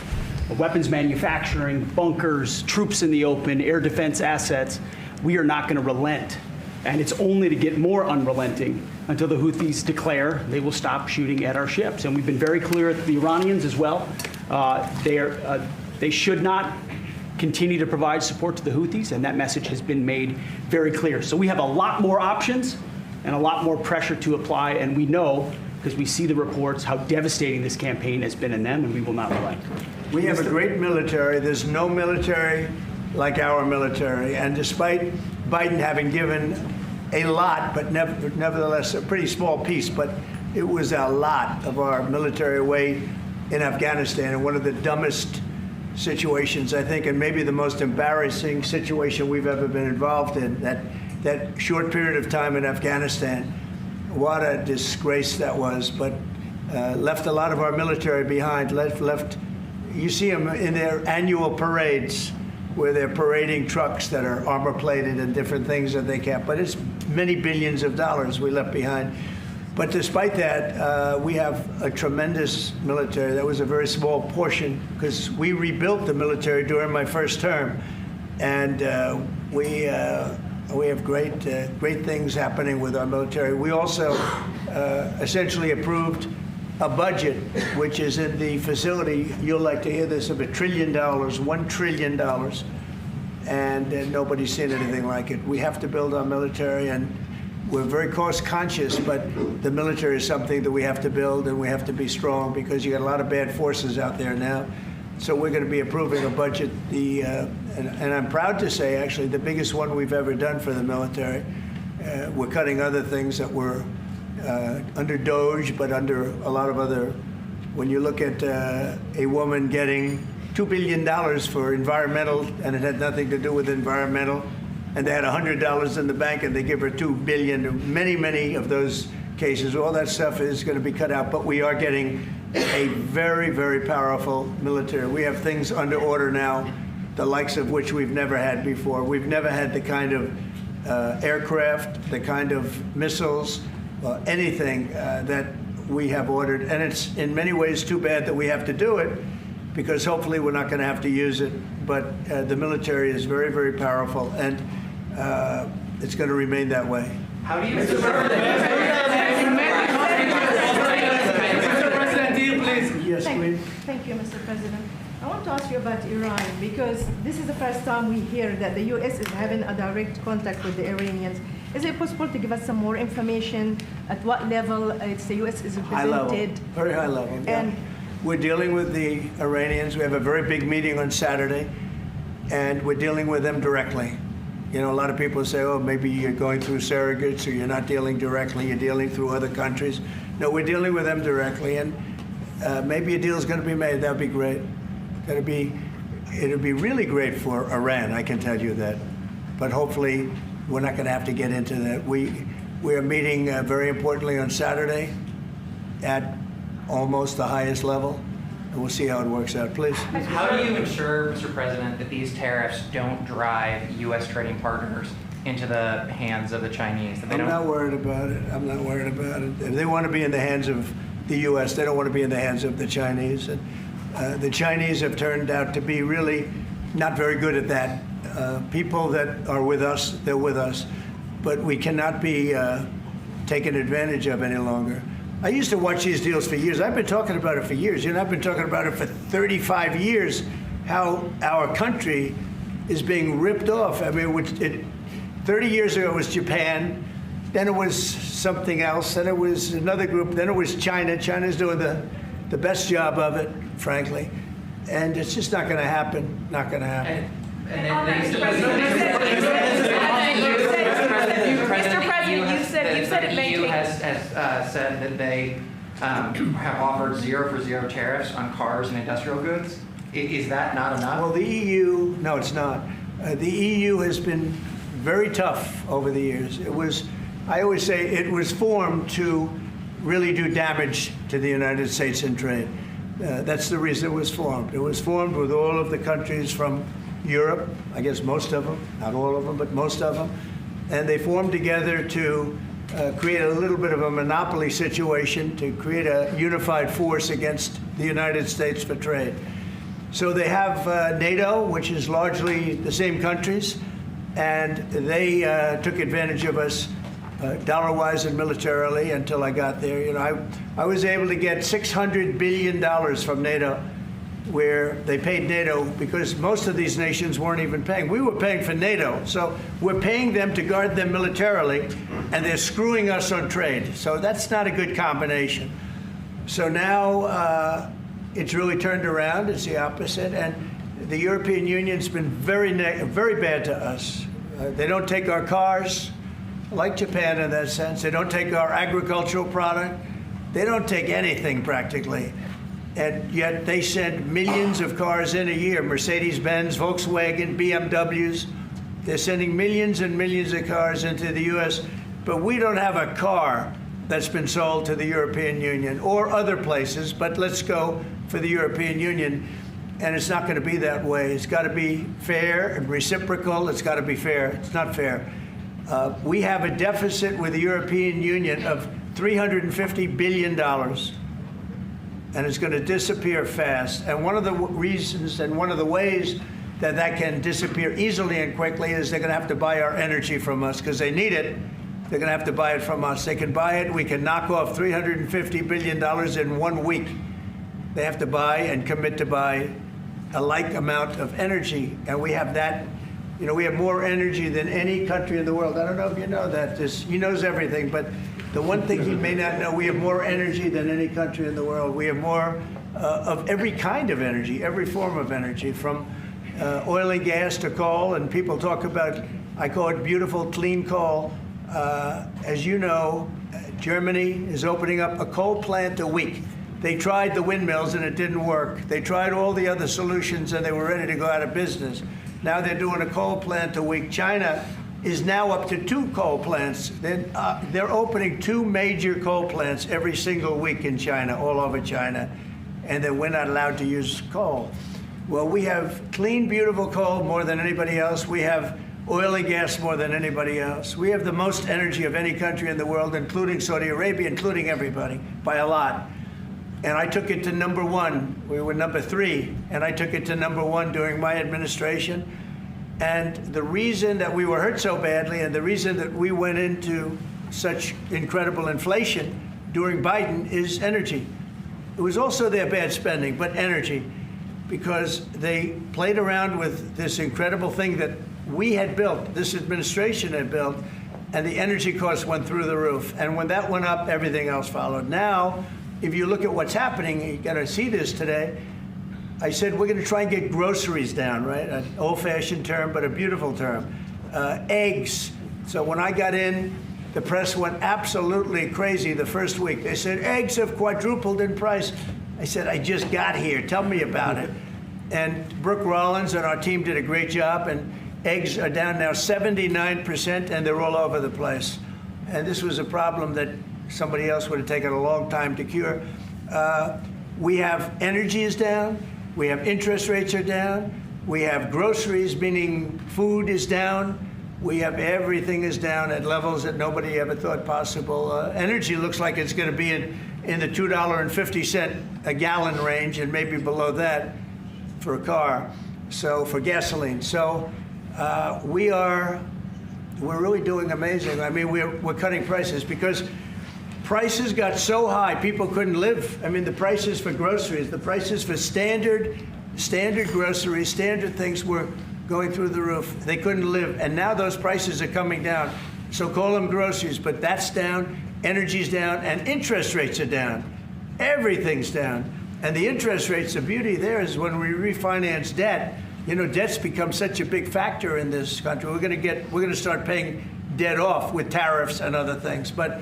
weapons manufacturing, bunkers, troops in the open, air defense assets. We are not going to relent. And it's only to get more unrelenting until the Houthis declare they will stop shooting at our ships. And we've been very clear at the Iranians as well. They should not continue to provide support to the Houthis, and that message has been made very clear. So we have a lot more options and a lot more pressure to apply, and we know, because we see the reports, how devastating this campaign has been in them, and we will not relent. We have a great military. There's no military like our military, and despite Biden having given a lot, but nevertheless a pretty small piece, but it was a lot of our military away in Afghanistan, and one of the dumbest situations, I think, and maybe the most embarrassing situation we've ever been involved in, that short period of time in Afghanistan. What a disgrace that was, but left a lot of our military behind, left you see them in their annual parades where they're parading trucks that are armor-plated and different things that they can't, but it's many billions of dollars we left behind. But despite that, we have a tremendous military. That was a very small portion because we rebuilt the military during my first term, and we have great things happening with our military. We also essentially approved a budget, which is in the facility, you'll like to hear this, of $1 trillion, $1 trillion, and nobody's seen anything like it. We have to build our military, and we're very cost conscious, but the military is something that we have to build, and we have to be strong because you got a lot of bad forces out there now. So we're going to be approving a budget, and I'm proud to say, actually, the biggest one we've ever done for the military. We're cutting other things that were under DOGE, but under a lot of other. When you look at a woman getting $2 billion for environmental, and it had nothing to do with environmental, and they had $100 in the bank, and they give her $2 billion. Many of those cases, all that stuff is going to be cut out. But we are getting a very, very powerful military. We have things under order now, the likes of which we've never had before. We've never had the kind of aircraft, the kind of missiles, anything that we have ordered. And it's in many ways too bad that we have to do it, because hopefully we're not going to have to use it. But the military is very, very powerful, and it's going to remain that way. How do you... Mr. President, deal, please. Yes, please. Thank you, Mr. President. I want to ask you about Iran, because this is the first time we hear that the U.S. is having a direct contact with the Iranians. Is it possible to give us some more information at what level the U.S. is represented? High level, very high level. And we're dealing with the Iranians. We have a very big meeting on Saturday, and we're dealing with them directly. You know, a lot of people say, oh, maybe you're going through surrogates, or you're not dealing directly, you're dealing through other countries. No, we're dealing with them directly, and maybe a deal is going to be made. That would be great. It'll be really great for Iran, I can tell you that. But hopefully, we're not going to have to get into that. We are meeting very importantly on Saturday at almost the highest level, and we'll see how it works out. Please. How do you ensure, Mr. President, that these tariffs don't drive U.S. trading partners into the hands of the Chinese? That they I'm not worried about it. I'm not worried about it. If they want to be in the hands of the U.S., they don't want to be in the hands of the Chinese. And the Chinese have turned out to be really not very good at that. People that are with us, they're with us, but we cannot be taken advantage of any longer. I used to watch these deals for years. I've been talking about it for years. You know, I've been talking about it for 35 years, how our country is being ripped off. I mean, 30 years ago it was Japan, then it was something else, then it was another group, then it was China. China's doing the best job of it, frankly. And it's just not going to happen, not going to happen. Mr. President, you said the EU has said that they have offered 0 for 0 tariffs on cars and industrial goods. Is that not enough? Well, the EU, no, it's not. The EU has been very tough over the years. I always say it was formed to really do damage to the United States in trade. That's the reason it was formed. It was formed with all of the countries from Europe, I guess most of them, not all of them, but most of them. And they formed together to create a little bit of a monopoly situation, to create a unified force against the United States for trade. So they have NATO, which is largely the same countries, and they took advantage of us dollar-wise and militarily until I got there. You know, I was able to get $600 billion from NATO, where they paid NATO because most of these nations weren't even paying. We were paying for NATO, so we're paying them to guard them militarily, and they're screwing us on trade. So that's not a good combination. So now it's really turned around. It's the opposite, and the European Union's been very bad to us. They don't take our cars, like Japan in that sense. They don't take our agricultural product. They don't take anything practically. And yet they send millions of cars in a year, Mercedes-Benz, Volkswagen, BMWs. They're sending millions and millions of cars into the U.S., but we don't have a car that's been sold to the European Union or other places, but let's go for the European Union. And it's not going to be that way. It's got to be fair and reciprocal. It's got to be fair. It's not fair. We have a deficit with the European Union of $350 billion. And it's going to disappear fast. And one of the reasons and one of the ways that that can disappear easily and quickly is they're going to have to buy our energy from us because they need it. They're going to have to buy it from us. They can buy it. We can knock off $350 billion in 1 week. They have to buy and commit to buy a like amount of energy. And we have that. You know, we have more energy than any country in the world. I don't know if you know that. He knows everything, but the one thing he may not know, we have more energy than any country in the world. We have more of every kind of energy, every form of energy, from oil and gas to coal. And people talk about, I call it beautiful, clean coal. As you know, Germany is opening up a coal plant a week. They tried the windmills and it didn't work. They tried all the other solutions and they were ready to go out of business. Now they're doing a coal plant a week. China is now up to 2 coal plants. They're opening 2 major coal plants every single week in China, all over China, and then we're not allowed to use coal. Well, we have clean, beautiful coal more than anybody else. We have oil and gas more than anybody else. We have the most energy of any country in the world, including Saudi Arabia, including everybody, by a lot. And I took it to #1. We were #3, and I took it to #1 during my administration. And the reason that we were hurt so badly and the reason that we went into such incredible inflation during Biden is energy. It was also their bad spending, but energy, because they played around with this incredible thing that we had built, this administration had built, and the energy costs went through the roof. And when that went up, everything else followed. Now, if you look at what's happening, you got to see this today. I said we're going to try and get groceries down, right? An old-fashioned term, but a beautiful term. Eggs. So when I got in, the press went absolutely crazy the first week. They said, eggs have quadrupled in price. I said, I just got here. Tell me about it. And Brooke Rollins and our team did a great job, and eggs are down now 79%, and they're all over the place. And this was a problem that somebody else would have taken a long time to cure. We have energy is down. We have interest rates are down. We have groceries, meaning food is down. We have everything is down at levels that nobody ever thought possible. Energy looks like it's going to be in the $2.50 a gallon range and maybe below that for a car, so for gasoline. So we're really doing amazing. I mean, we're cutting prices because prices got so high, people couldn't live. I mean, the prices for groceries, the prices for standard groceries, standard things were going through the roof. They couldn't live. And now those prices are coming down. So call them groceries, but that's down, energy's down, and interest rates are down. Everything's down. And the interest rates, the beauty there is when we refinance debt, you know, debt's become such a big factor in this country. We're going to start paying debt off with tariffs and other things. But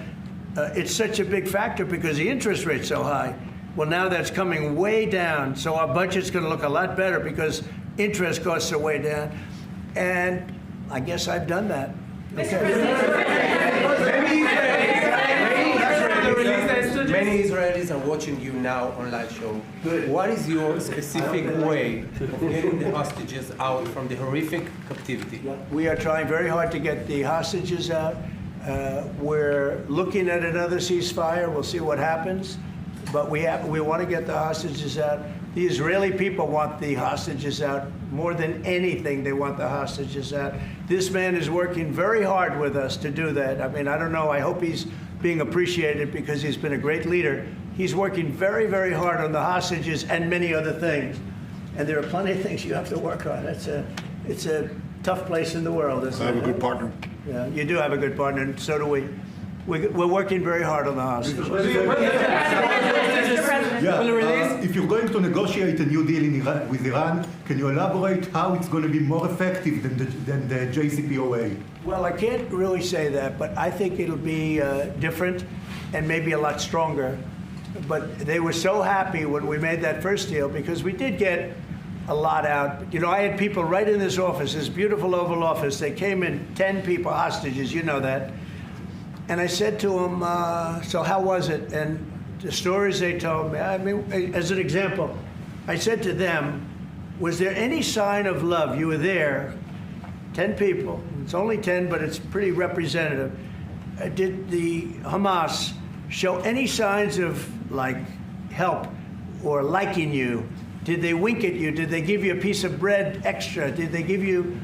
it's such a big factor because the interest rate's so high. Well, now that's coming way down, so our budget's going to look a lot better because interest costs are way down. And I guess I've done that. Many Israelis are watching you now on live show. What is your specific way of getting the hostages out from the horrific captivity? We are trying very hard to get the hostages out. We're looking at another ceasefire. We'll see what happens. But we want to get the hostages out. The Israeli people want the hostages out more than anything. They want the hostages out. This man is working very hard with us to do that. I mean, I don't know. I hope he's being appreciated because he's been a great leader. He's working very, very hard on the hostages and many other things. And there are plenty of things you have to work on. It's a tough place in the world. I have a good partner. Yeah, you do have a good partner, and so do we. We're working very hard on the hostages. If you're going to negotiate a new deal with Iran, can you elaborate how it's going to be more effective than the JCPOA? Well, I can't really say that, but I think it'll be different and maybe a lot stronger. But they were so happy when we made that first deal because we did get a lot out. You know, I had people right in this office, this beautiful Oval Office. They came in, 10 people, hostages, you know that. And I said to them, so how was it? And the stories they told me, I mean, as an example, I said to them, was there any sign of love? You were there, 10 people. It's only 10, but it's pretty representative. Did the Hamas show any signs of, like, help or liking you? Did they wink at you? Did they give you a piece of bread extra? Did they give you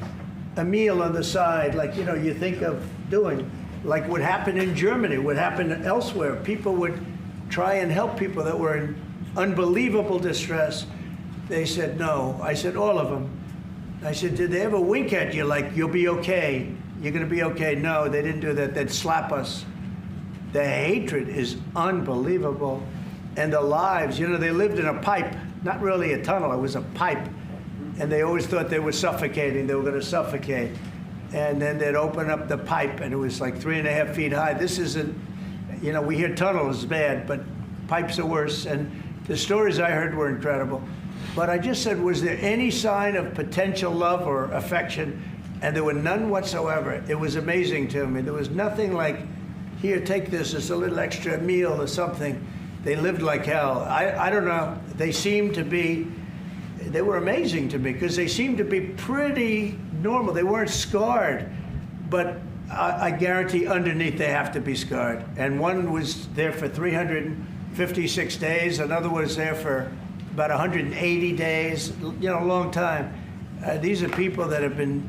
a meal on the side, like, you know, you think of doing? Like what happened in Germany, what happened elsewhere. People would try and help people that were in unbelievable distress. They said no. I said, all of them. I said, did they ever wink at you like, you'll be okay? You're going to be okay? No, they didn't do that. They'd slap us. The hatred is unbelievable. And the lives, you know, they lived in a pipe, not really a tunnel, it was a pipe. And they always thought they were suffocating, they were going to suffocate. And then they'd open up the pipe and it was like 3.5 feet high. This isn't, you know, we hear tunnels bad, but pipes are worse. And the stories I heard were incredible. But I just said, was there any sign of potential love or affection? And there were none whatsoever. It was amazing to me. There was nothing like, here, take this, it's a little extra meal or something. They lived like hell. I don't know. They seemed to be, they were amazing to me because they seemed to be pretty normal. They weren't scarred, but I guarantee underneath they have to be scarred. And one was there for 356 days. Another was there for about 180 days, you know, a long time. These are people that have been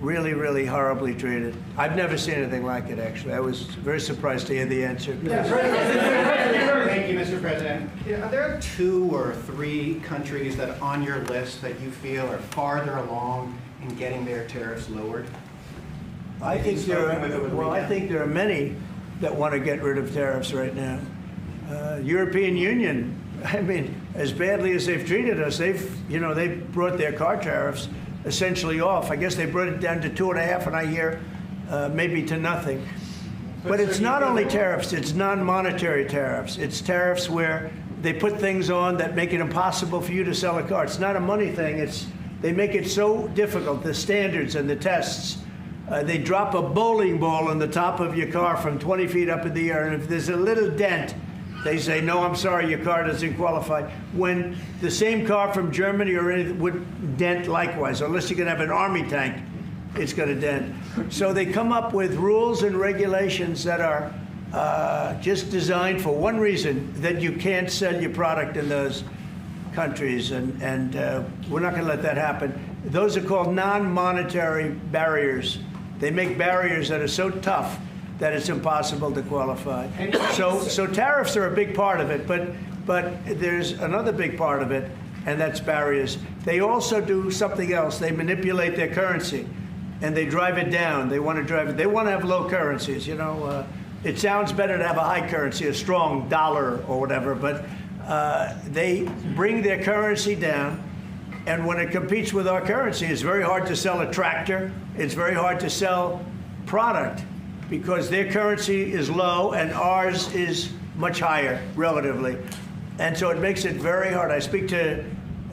really, really horribly treated. I've never seen anything like it, actually. I was very surprised to hear the answer. Thank you, Mr. President. Are there 2 or 3 countries that are on your list that you feel are farther along in getting their tariffs lowered? I think there are many that want to get rid of tariffs right now. European Union, I mean, as badly as they've treated us, they've brought their car tariffs essentially off. I guess they brought it down to 2.5, and I hear maybe to nothing. But it's not only tariffs, it's non-monetary tariffs. It's tariffs where they put things on that make it impossible for you to sell a car. It's not a money thing. They make it so difficult, the standards and the tests. They drop a bowling ball on the top of your car from 20 feet up in the air, and if there's a little dent, they say, no, I'm sorry, your car doesn't qualify. When the same car from Germany or anything would dent likewise, unless you can have an army tank, it's going to dent. So they come up with rules and regulations that are just designed for one reason, that you can't sell your product in those countries, and we're not going to let that happen. Those are called non-monetary barriers. They make barriers that are so tough that it's impossible to qualify. So tariffs are a big part of it, but there's another big part of it, and that's barriers. They also do something else. They manipulate their currency, and they drive it down. They want to have low currencies, you know. It sounds better to have a high currency, a strong dollar or whatever, but they bring their currency down, and when it competes with our currency, it's very hard to sell a tractor. It's very hard to sell product, because their currency is low and ours is much higher, relatively. And so it makes it very hard. I speak to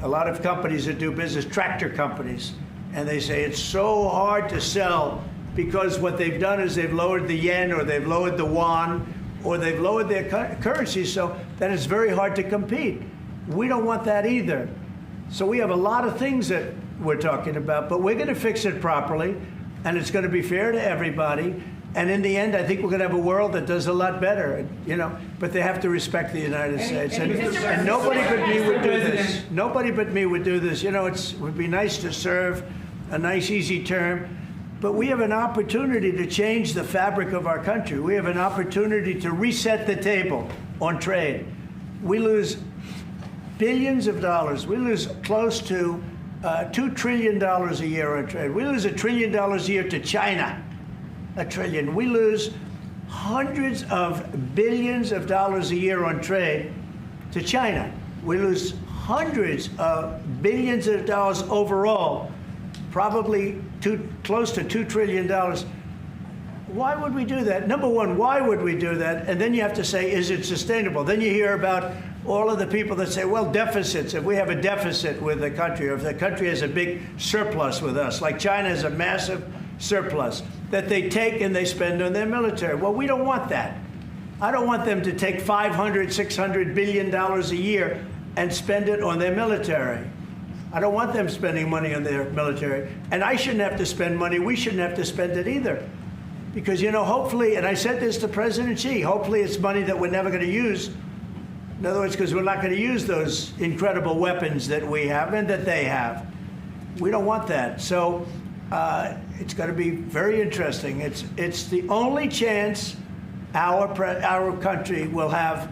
a lot of companies that do business, tractor companies, and they say it's so hard to sell because what they've done is they've lowered the yen, or they've lowered the yuan, or they've lowered their currency, so that it's very hard to compete. We don't want that either. So we have a lot of things that we're talking about, but we're going to fix it properly, and it's going to be fair to everybody. And in the end, I think we're going to have a world that does a lot better, you know. But they have to respect the United States. And nobody but me would do this. Nobody but me would do this. You know, it would be nice to serve a nice, easy term. But we have an opportunity to change the fabric of our country. We have an opportunity to reset the table on trade. We lose billions of dollars. We lose close to $2 trillion a year on trade. We lose $1 trillion a year to China. $1 trillion. We lose hundreds of billions of dollars a year on trade to China. We lose hundreds of billions of dollars overall, probably close to $2 trillion. Why would we do that? Number one, why would we do that? And then you have to say, is it sustainable? Then you hear about all of the people that say, well, deficits. If we have a deficit with the country, or if the country has a big surplus with us, like China has a massive surplus that they take and they spend on their military. Well, we don't want that. I don't want them to take $500, $600 billion a year and spend it on their military. I don't want them spending money on their military. And I shouldn't have to spend money. We shouldn't have to spend it either. Because, you know, hopefully, and I said this to President Xi, hopefully it's money that we're never going to use. In other words, because we're not going to use those incredible weapons that we have and that they have. We don't want that. So it's going to be very interesting. It's the only chance our country will have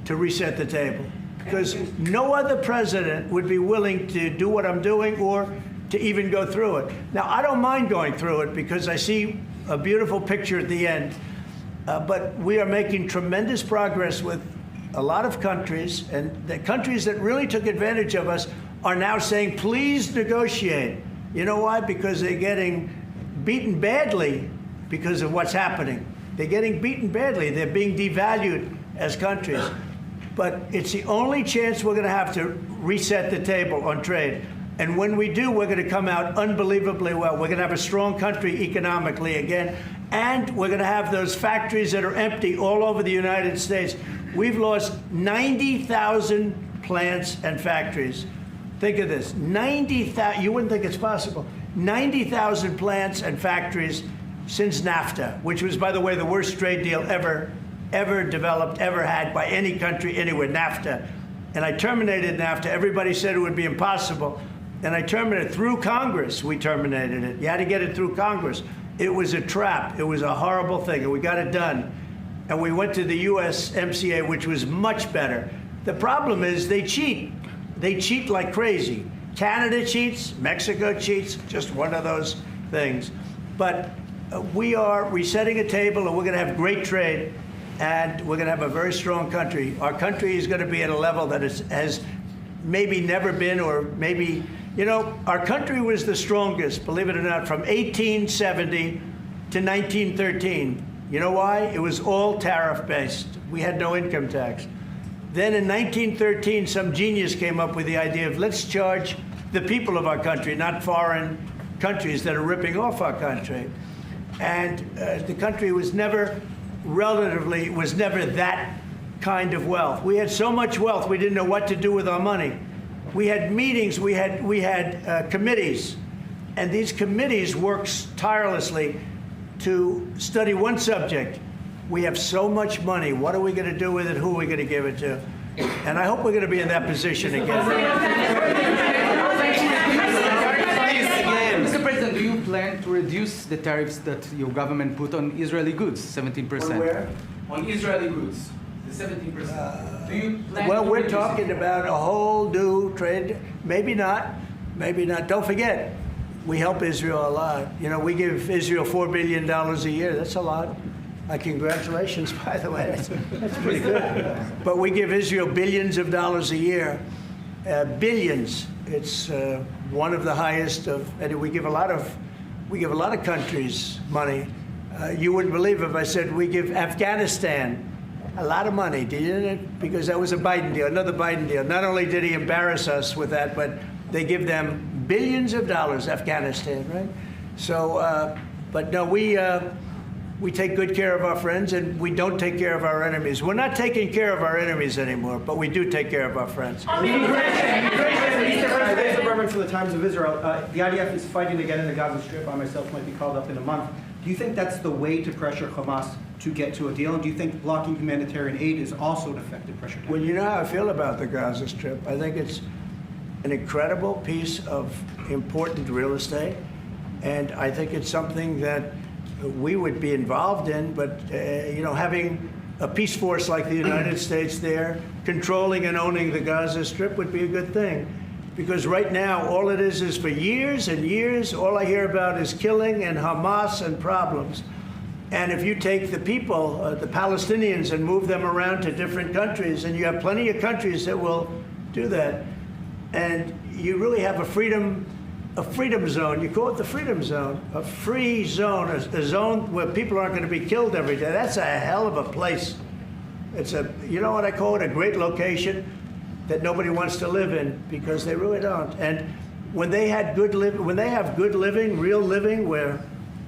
to reset the table. Because no other president would be willing to do what I'm doing or to even go through it. Now, I don't mind going through it because I see a beautiful picture at the end. But we are making tremendous progress with a lot of countries, and the countries that really took advantage of us are now saying, please negotiate. You know why? Because they're getting beaten badly because of what's happening. They're getting beaten badly. They're being devalued as countries. But it's the only chance we're going to have to reset the table on trade. And when we do, we're going to come out unbelievably well. We're going to have a strong country economically again. And we're going to have those factories that are empty all over the United States. We've lost 90,000 plants and factories. Think of this, 90,000, you wouldn't think it's possible, 90,000 plants and factories since NAFTA, which was, by the way, the worst trade deal ever developed, ever had by any country anywhere, NAFTA. And I terminated NAFTA. Everybody said it would be impossible. And I terminated it through Congress. We terminated it. You had to get it through Congress. It was a trap. It was a horrible thing, and we got it done. And we went to the USMCA, which was much better. The problem is they cheat. They cheat like crazy. Canada cheats, Mexico cheats, just one of those things. But we are resetting a table, and we're going to have great trade, and we're going to have a very strong country. Our country is going to be at a level that has maybe never been, or maybe, you know, our country was the strongest, believe it or not, from 1870 to 1913. You know why? It was all tariff-based. We had no income tax. Then in 1913, some genius came up with the idea of let's charge the people of our country, not foreign countries that are ripping off our country. And the country was never that kind of wealth. We had so much wealth, we didn't know what to do with our money. We had meetings, we had committees, and these committees worked tirelessly to study one subject. We have so much money. What are we going to do with it? Who are we going to give it to? And I hope we're going to be in that position again. Mr. President, do you plan to reduce the tariffs that your government put on Israeli goods, 17%? On where? On Israeli goods, the 17%. Do you plan well, to we're reduce talking about a whole new trade. Maybe not. Maybe not. Don't forget, we help Israel a lot. You know, we give Israel $4 billion a year. That's a lot. Congratulations, by the way. That's pretty good. But we give Israel billions of dollars a year. Billions. It's one of the highest of, and we give a lot of countries money. You wouldn't believe if I said we give Afghanistan a lot of money, didn't it? Because that was a Biden deal, another Biden deal. Not only did he embarrass us with that, but they give them billions of dollars, Afghanistan, right? So, but no, we take good care of our friends, and we don't take care of our enemies. We're not taking care of our enemies anymore, but we do take care of our friends. Thanks, Reverend, for the Times of Israel. The IDF is fighting again in the Gaza Strip. I myself might be called up in a month. Do you think that's the way to pressure Hamas to get to a deal? And do you think blocking humanitarian aid is also an effective pressure tactic? Well, you know how I feel about the Gaza Strip. I think it's an incredible piece of important real estate, and I think it's something that we would be involved in, but you know, having a peace force like the United States there, controlling and owning the Gaza Strip would be a good thing. Because right now, all it is for years and years, all I hear about is killing and Hamas and problems. And if you take the people, the Palestinians, and move them around to different countries, and you have plenty of countries that will do that, and you really have a freedom zone. You call it the freedom zone, a free zone, a zone where people aren't going to be killed every day. That's a hell of a place. It's a, you know what I call it, a great location that nobody wants to live in, because they really don't. And when they had when they have good living, real living, where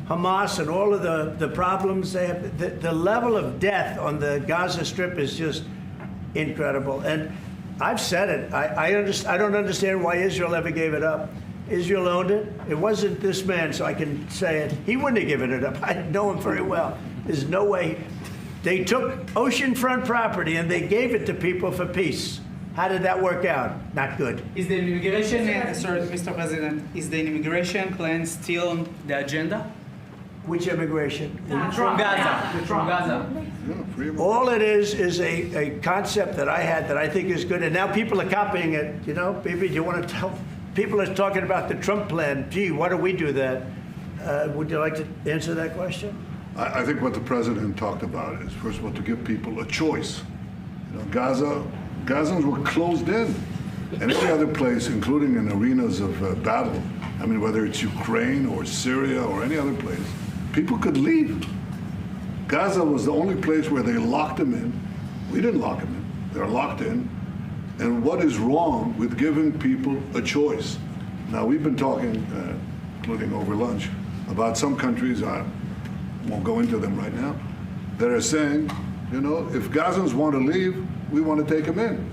Hamas and all of the problems they have, the level of death on the Gaza Strip is just incredible. And I've said it. I don't understand why Israel ever gave it up. Israel owned it. It wasn't this man, so I can say it. He wouldn't have given it up. I know him very well. There's no way. They took oceanfront property and they gave it to people for peace. How did that work out? Not good. Is the immigration, sorry, Mr. President, is the immigration plan still on the agenda? Which immigration? From Gaza. From Gaza. All it is a concept that I had that I think is good, and now people are copying it. You know, maybe you want to tell. People are talking about the Trump plan. Gee, why don't we do that? Would you like to answer that question? I think what the president talked about is, first of all, to give people a choice. You know, Gazans were closed in. And every other place, including in arenas of battle, I mean, whether it's Ukraine or Syria or any other place, people could leave. Gaza was the only place where they locked them in. We didn't lock them in. They're locked in. And what is wrong with giving people a choice? Now, we've been talking, including over lunch, about some countries, I won't go into them right now, that are saying, you know, if Gazans want to leave, we want to take them in.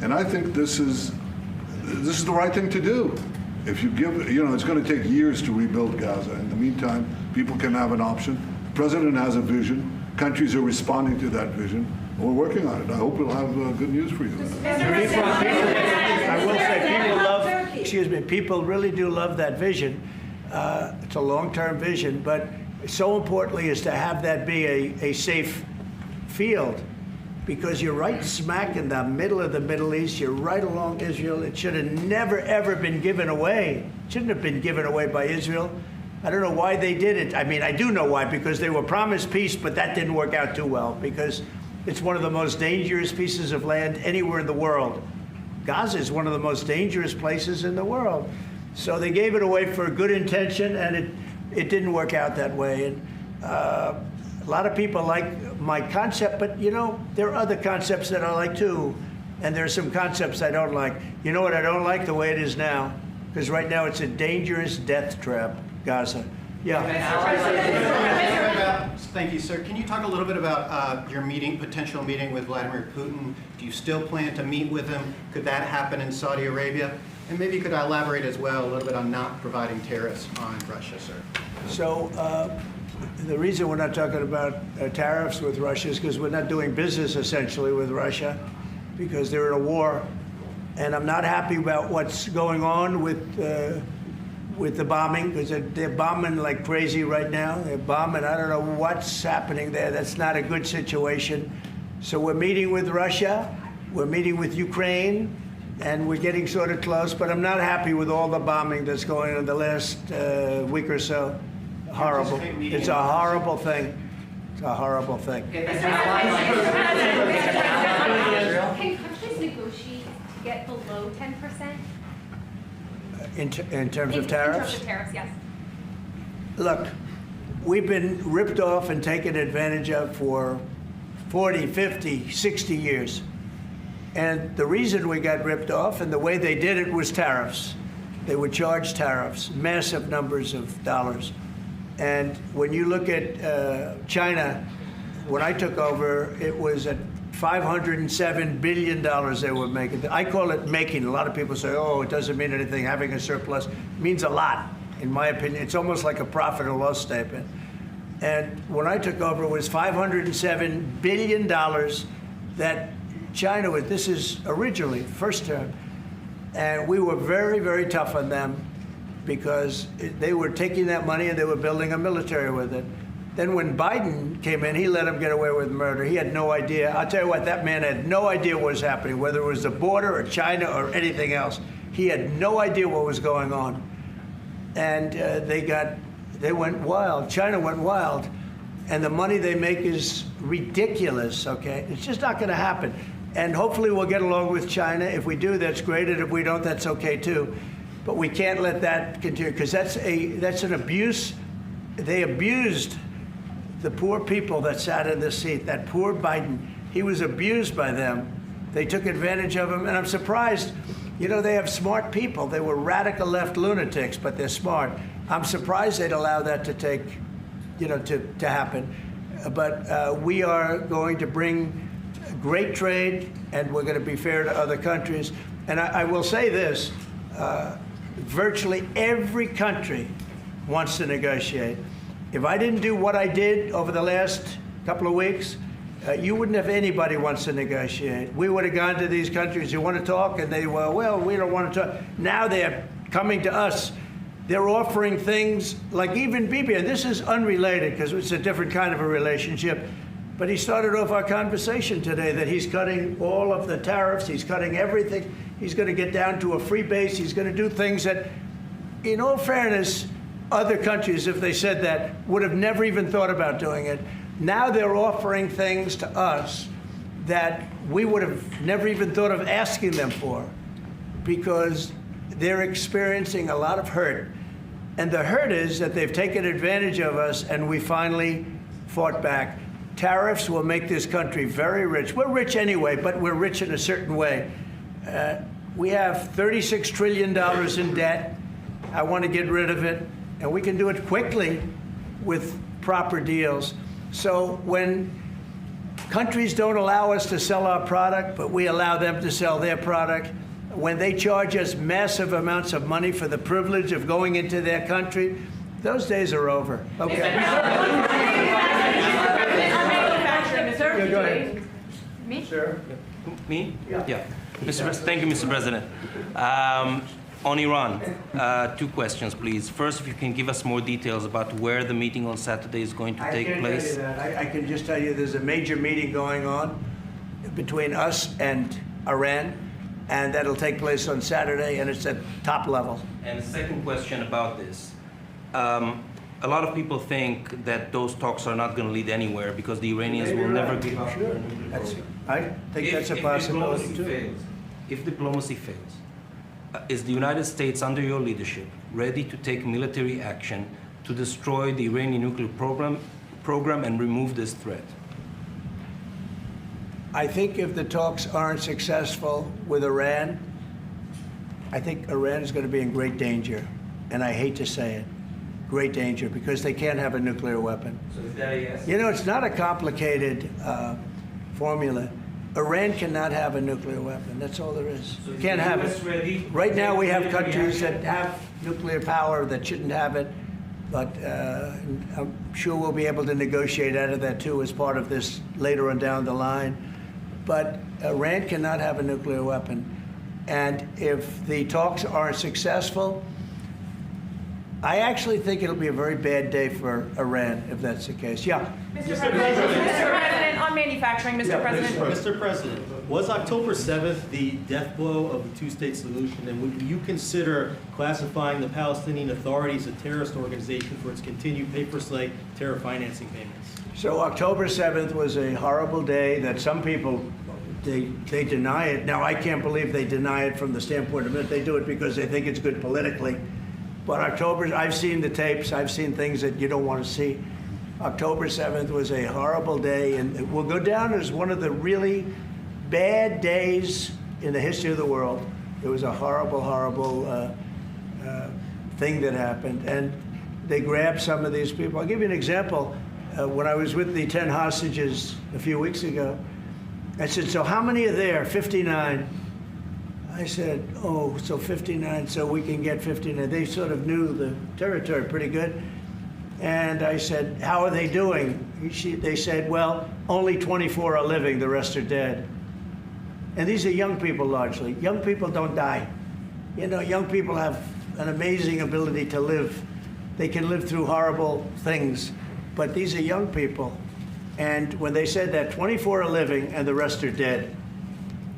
And I think this is the right thing to do. If you give, you know, it's going to take years to rebuild Gaza. In the meantime, people can have an option. The president has a vision. Countries are responding to that vision. We're working on it. I hope we'll have good news for you. I will say people love, people really do love that vision. It's a long-term vision, but so importantly is to have that be a safe field, because you're right smack in the middle of the Middle East. You're right along Israel. It should have never, ever been given away. It shouldn't have been given away by Israel. I don't know why they did it. I mean, I do know why, because they were promised peace, but that didn't work out too well, because it's one of the most dangerous pieces of land anywhere in the world. Gaza is one of the most dangerous places in the world. So they gave it away for a good intention, and it didn't work out that way. And a lot of people like my concept, but you know, there are other concepts that I like too. And there are some concepts I don't like. You know what I don't like? The way it is now. Because right now it's a dangerous death trap, Gaza. Yeah. Thank you, sir. Can you talk a little bit about your potential meeting with Vladimir Putin? Do you still plan to meet with him? Could that happen in Saudi Arabia? And maybe you could elaborate as well a little bit on not providing tariffs on Russia, sir. So the reason we're not talking about tariffs with Russia is because we're not doing business essentially with Russia, because they're in a war. And I'm not happy about what's going on with the bombing, because they're bombing like crazy right now. They're bombing. I don't know what's happening there. That's not a good situation. So we're meeting with Russia. We're meeting with Ukraine. And we're getting sort of close. But I'm not happy with all the bombing that's going on the last week or so. Horrible. It's a horrible thing. It's a horrible thing. Can countries negotiate to get below 10%? In terms of tariffs? In terms of tariffs, yes. Look, we've been ripped off and taken advantage of for 40, 50, 60 years. And the reason we got ripped off and the way they did it was tariffs. They would charge tariffs, massive numbers of dollars. And when you look at China, when I took over, it was at $507 billion they were making. I call it making. A lot of people say, oh, it doesn't mean anything. Having a surplus means a lot, in my opinion. It's almost like a profit and loss statement. And when I took over, it was $507 billion that China was, this is originally, first term. And we were very, very tough on them because they were taking that money and they were building a military with it. Then when Biden came in, he let them get away with murder. He had no idea. I'll tell you what, that man had no idea what was happening, whether it was the border or China or anything else. He had no idea what was going on. And they went wild. China went wild. And the money they make is ridiculous, okay? It's just not going to happen. And hopefully we'll get along with China. If we do, that's great. And if we don't, that's okay too. But we can't let that continue because that's an abuse. They abused the poor people that sat in the seat. That poor Biden, he was abused by them. They took advantage of him. And I'm surprised, you know, they have smart people. They were radical left lunatics, but they're smart. I'm surprised they'd allow that to take, you know, to happen. But we are going to bring great trade, and we're going to be fair to other countries. And I will say this, virtually every country wants to negotiate. If I didn't do what I did over the last couple of weeks, you wouldn't have anybody wants to negotiate. We would have gone to these countries, you want to talk? And they were, well, we don't want to talk. Now they're coming to us. They're offering things like even Bibi, and this is unrelated because it's a different kind of a relationship, but he started off our conversation today that he's cutting all of the tariffs, he's cutting everything, he's going to get down to a free base, he's going to do things that, in all fairness, other countries, if they said that, would have never even thought about doing it. Now they're offering things to us that we would have never even thought of asking them for because they're experiencing a lot of hurt. And the hurt is that they've taken advantage of us and we finally fought back. Tariffs will make this country very rich. We're rich anyway, but we're rich in a certain way. We have $36 trillion in debt. I want to get rid of it. And we can do it quickly with proper deals. So when countries don't allow us to sell our product, but we allow them to sell their product, when they charge us massive amounts of money for the privilege of going into their country, those days are over. Okay. Yeah, go ahead. Me? Sir? Me? Yeah. Thank you, Mr. President. On Iran, two questions, please. First, if you can give us more details about where the meeting on Saturday is going to take place. I can't tell you that. I can just tell you there's a major meeting going on between us and Iran, and that'll take place on Saturday, and it's at top level. And the second question about this. A lot of people think that those talks are not going to lead anywhere because the Iranians will never give up. Sure. I think that's a possibility too. If diplomacy fails, is the United States, under your leadership, ready to take military action to destroy the Iranian nuclear program and remove this threat? I think if the talks aren't successful with Iran, I think Iran is going to be in great danger. And I hate to say it, great danger, because they can't have a nuclear weapon. So is that a yes? You know, it's not a complicated formula. Iran cannot have a nuclear weapon. That's all there is. So Can't have it. Ready? Right now we have countries that have nuclear power that shouldn't have it, but I'm sure we'll be able to negotiate out of that too as part of this later on down the line. But Iran cannot have a nuclear weapon. And if the talks aren't successful, I actually think it'll be a very bad day for Iran if that's the case. Yeah. Mr. President, on manufacturing, Mr. President. Mr. President, was October 7th the death blow of the two-state solution, and would you consider classifying the Palestinian Authority as a terrorist organization for its continued pay-for-slay terror financing payments? So October 7th was a horrible day that some people, they deny it. Now, I can't believe they deny it from the standpoint of it. They do it because they think it's good politically. But October, I've seen the tapes. I've seen things that you don't want to see. October 7th was a horrible day, and it will go down as one of the really bad days in the history of the world. It was a horrible, horrible thing that happened. And they grabbed some of these people. I'll give you an example. When I was with the 10 hostages a few weeks ago, I said, so how many are there? 59. I said, oh, so 59, so we can get 59. They sort of knew the territory pretty good. And I said, how are they doing? They said, well, only 24 are living, the rest are dead. And these are young people largely. Young people don't die. You know, young people have an amazing ability to live. They can live through horrible things, but these are young people. And when they said that 24 are living and the rest are dead.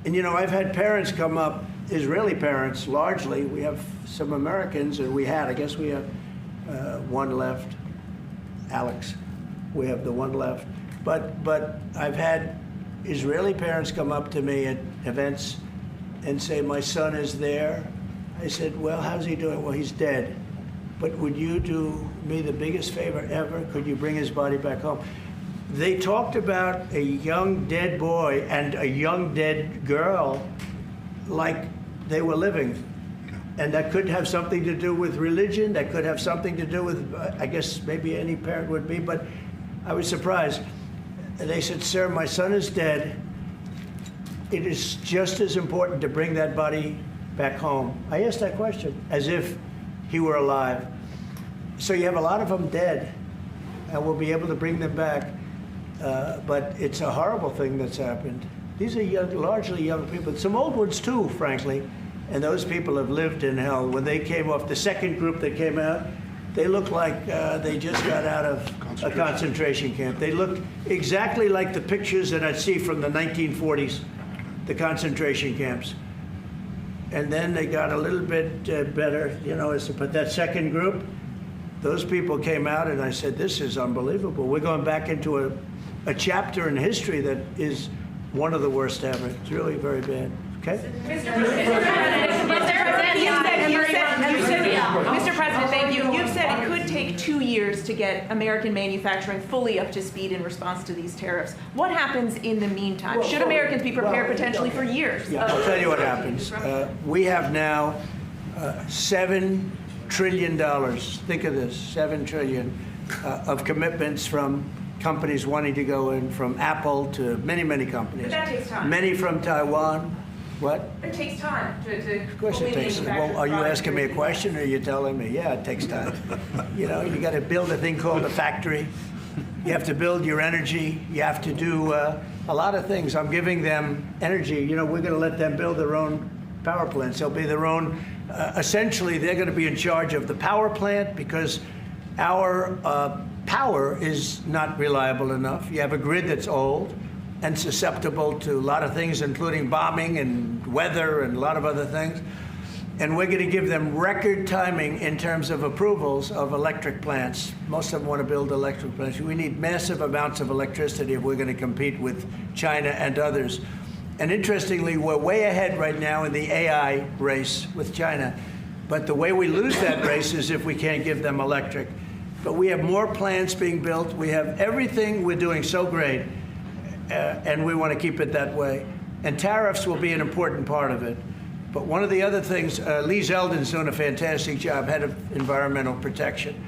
And you know, I've had parents come up, Israeli parents largely. We have some Americans, and I guess we have one left, Alex. We have the one left. But I've had Israeli parents come up to me at events and say, my son is there. I said, well, how's he doing? Well, he's dead. But would you do me the biggest favor ever? Could you bring his body back home? They talked about a young dead boy and a young dead girl like they were living. And that could have something to do with religion. That could have something to do with, I guess maybe any parent would be, but I was surprised. They said, sir, my son is dead. It is just as important to bring that body back home. I asked that question as if he were alive. So you have a lot of them dead, and we'll be able to bring them back. But it's a horrible thing that's happened. These are young, largely young people. Some old ones too, frankly. And those people have lived in hell. When they came off, the second group that came out, they looked like they just got out of a concentration camp. They looked exactly like the pictures that I'd see from the 1940s, the concentration camps. And then they got a little bit better, you know, but that second group, those people came out and I said, this is unbelievable. We're going back into a chapter in history that is one of the worst ever. It's really very bad. Okay? Mr. President, thank you. You've said it could take 2 years to get American manufacturing fully up to speed in response to these tariffs. What happens in the meantime? Should Americans be prepared potentially for years? Yeah, I'll tell you what happens. We have now $7 trillion. Think of this, $7 trillion of commitments from companies wanting to go in, from Apple to many, many companies. But that takes time. Many from Taiwan. What? It takes time to Of course it takes. Well, are you asking me a question or are you telling me? Yeah, it takes time. You know, you got to build a thing called a factory. You have to build your energy. You have to do a lot of things. I'm giving them energy. You know, we're going to let them build their own power plants. They'll be their own. Essentially, they're going to be in charge of the power plant because our power is not reliable enough. You have a grid that's old and susceptible to a lot of things, including bombing and weather and a lot of other things. And we're going to give them record timing in terms of approvals of electric plants. Most of them want to build electric plants. We need massive amounts of electricity if we're going to compete with China and others. And interestingly, we're way ahead right now in the AI race with China. But the way we lose that race is if we can't give them electric. But we have more plants being built. We have everything. We're doing so great. And we want to keep it that way. And tariffs will be an important part of it. But one of the other things, Lee Zeldin's doing a fantastic job, head of environmental protection.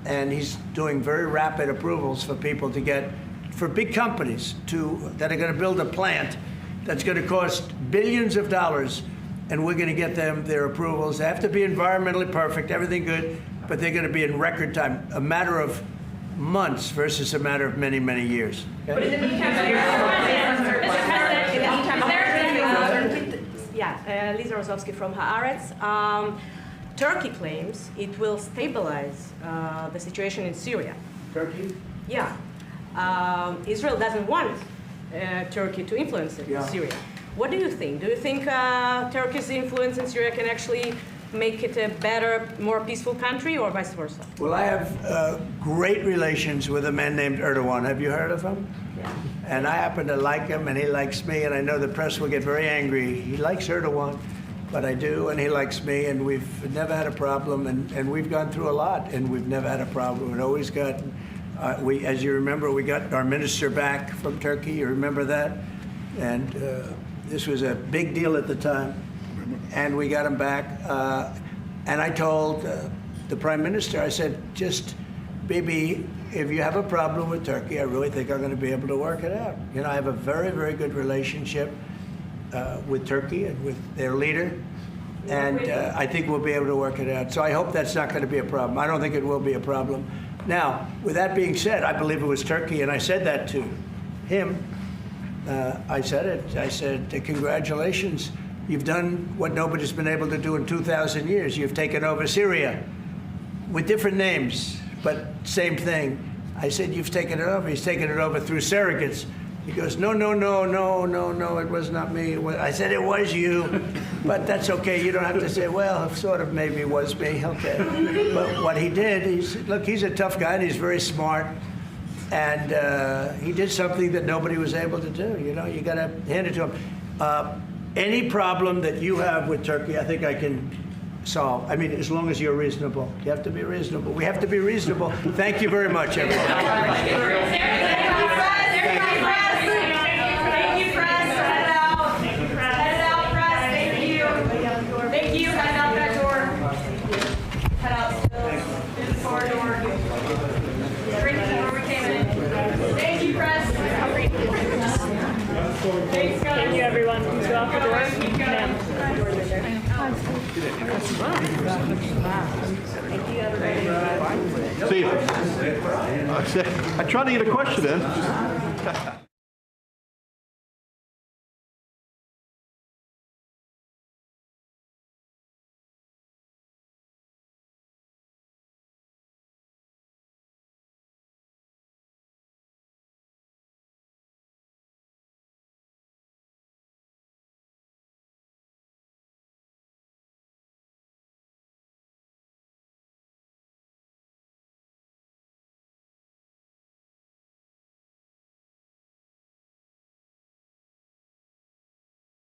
And he's doing very rapid approvals for people to get, for big companies that are going to build a plant that's going to cost billions of dollars. And we're going to get them their approvals. They have to be environmentally perfect, everything good, but they're going to be in record time, a matter of months versus a matter of many, many years. Okay? But in the meantime, Lisa Rozovsky from Haaretz. Turkey claims it will stabilize the situation in Syria. Turkey? Yeah. Israel doesn't want Turkey to influence it in Syria. What do you think? Do you think Turkey's influence in Syria can actually make it a better, more peaceful country, or vice versa? Well, I have great relations with a man named Erdogan. Have you heard of him? Yeah. And I happen to like him, and he likes me, and I know the press will get very angry. He likes Erdogan, but I do, and he likes me, and we've never had a problem, and we've gone through a lot, and we've never had a problem. We've always got, as you remember, we got our minister back from Turkey. You remember that? And this was a big deal at the time. And we got him back. And I told the prime minister, I said, just, Bibi, if you have a problem with Turkey, I really think I'm going to be able to work it out. You know, I have a very, very good relationship with Turkey and with their leader. And I think we'll be able to work it out. So I hope that's not going to be a problem. I don't think it will be a problem. Now, with that being said, I believe it was Turkey, and I said that to him. I said it. I said, congratulations. You've done what nobody's been able to do in 2,000 years. You've taken over Syria with different names, but same thing. I said, you've taken it over. He's taken it over through surrogates. He goes, no, it was not me. I said, it was you, but that's okay. You don't have to say, well, sort of maybe it was me, okay. But what he did, look, he's a tough guy and he's very smart. And he did something that nobody was able to do. You know, you got to hand it to him. Any problem that you have with Turkey, I think I can solve. I mean, as long as you're reasonable. You have to be reasonable. We have to be reasonable. Thank you very much, everybody. Thank you, press. Head out. Head out, press. Thank you. Thank you. Head out that door. Head out still. Through the corridor. Straight to where we came in. Thank you, press. Thanks, guys. Thank you, everyone. Please go out the door. Ma'am. See, I tried to get a question in.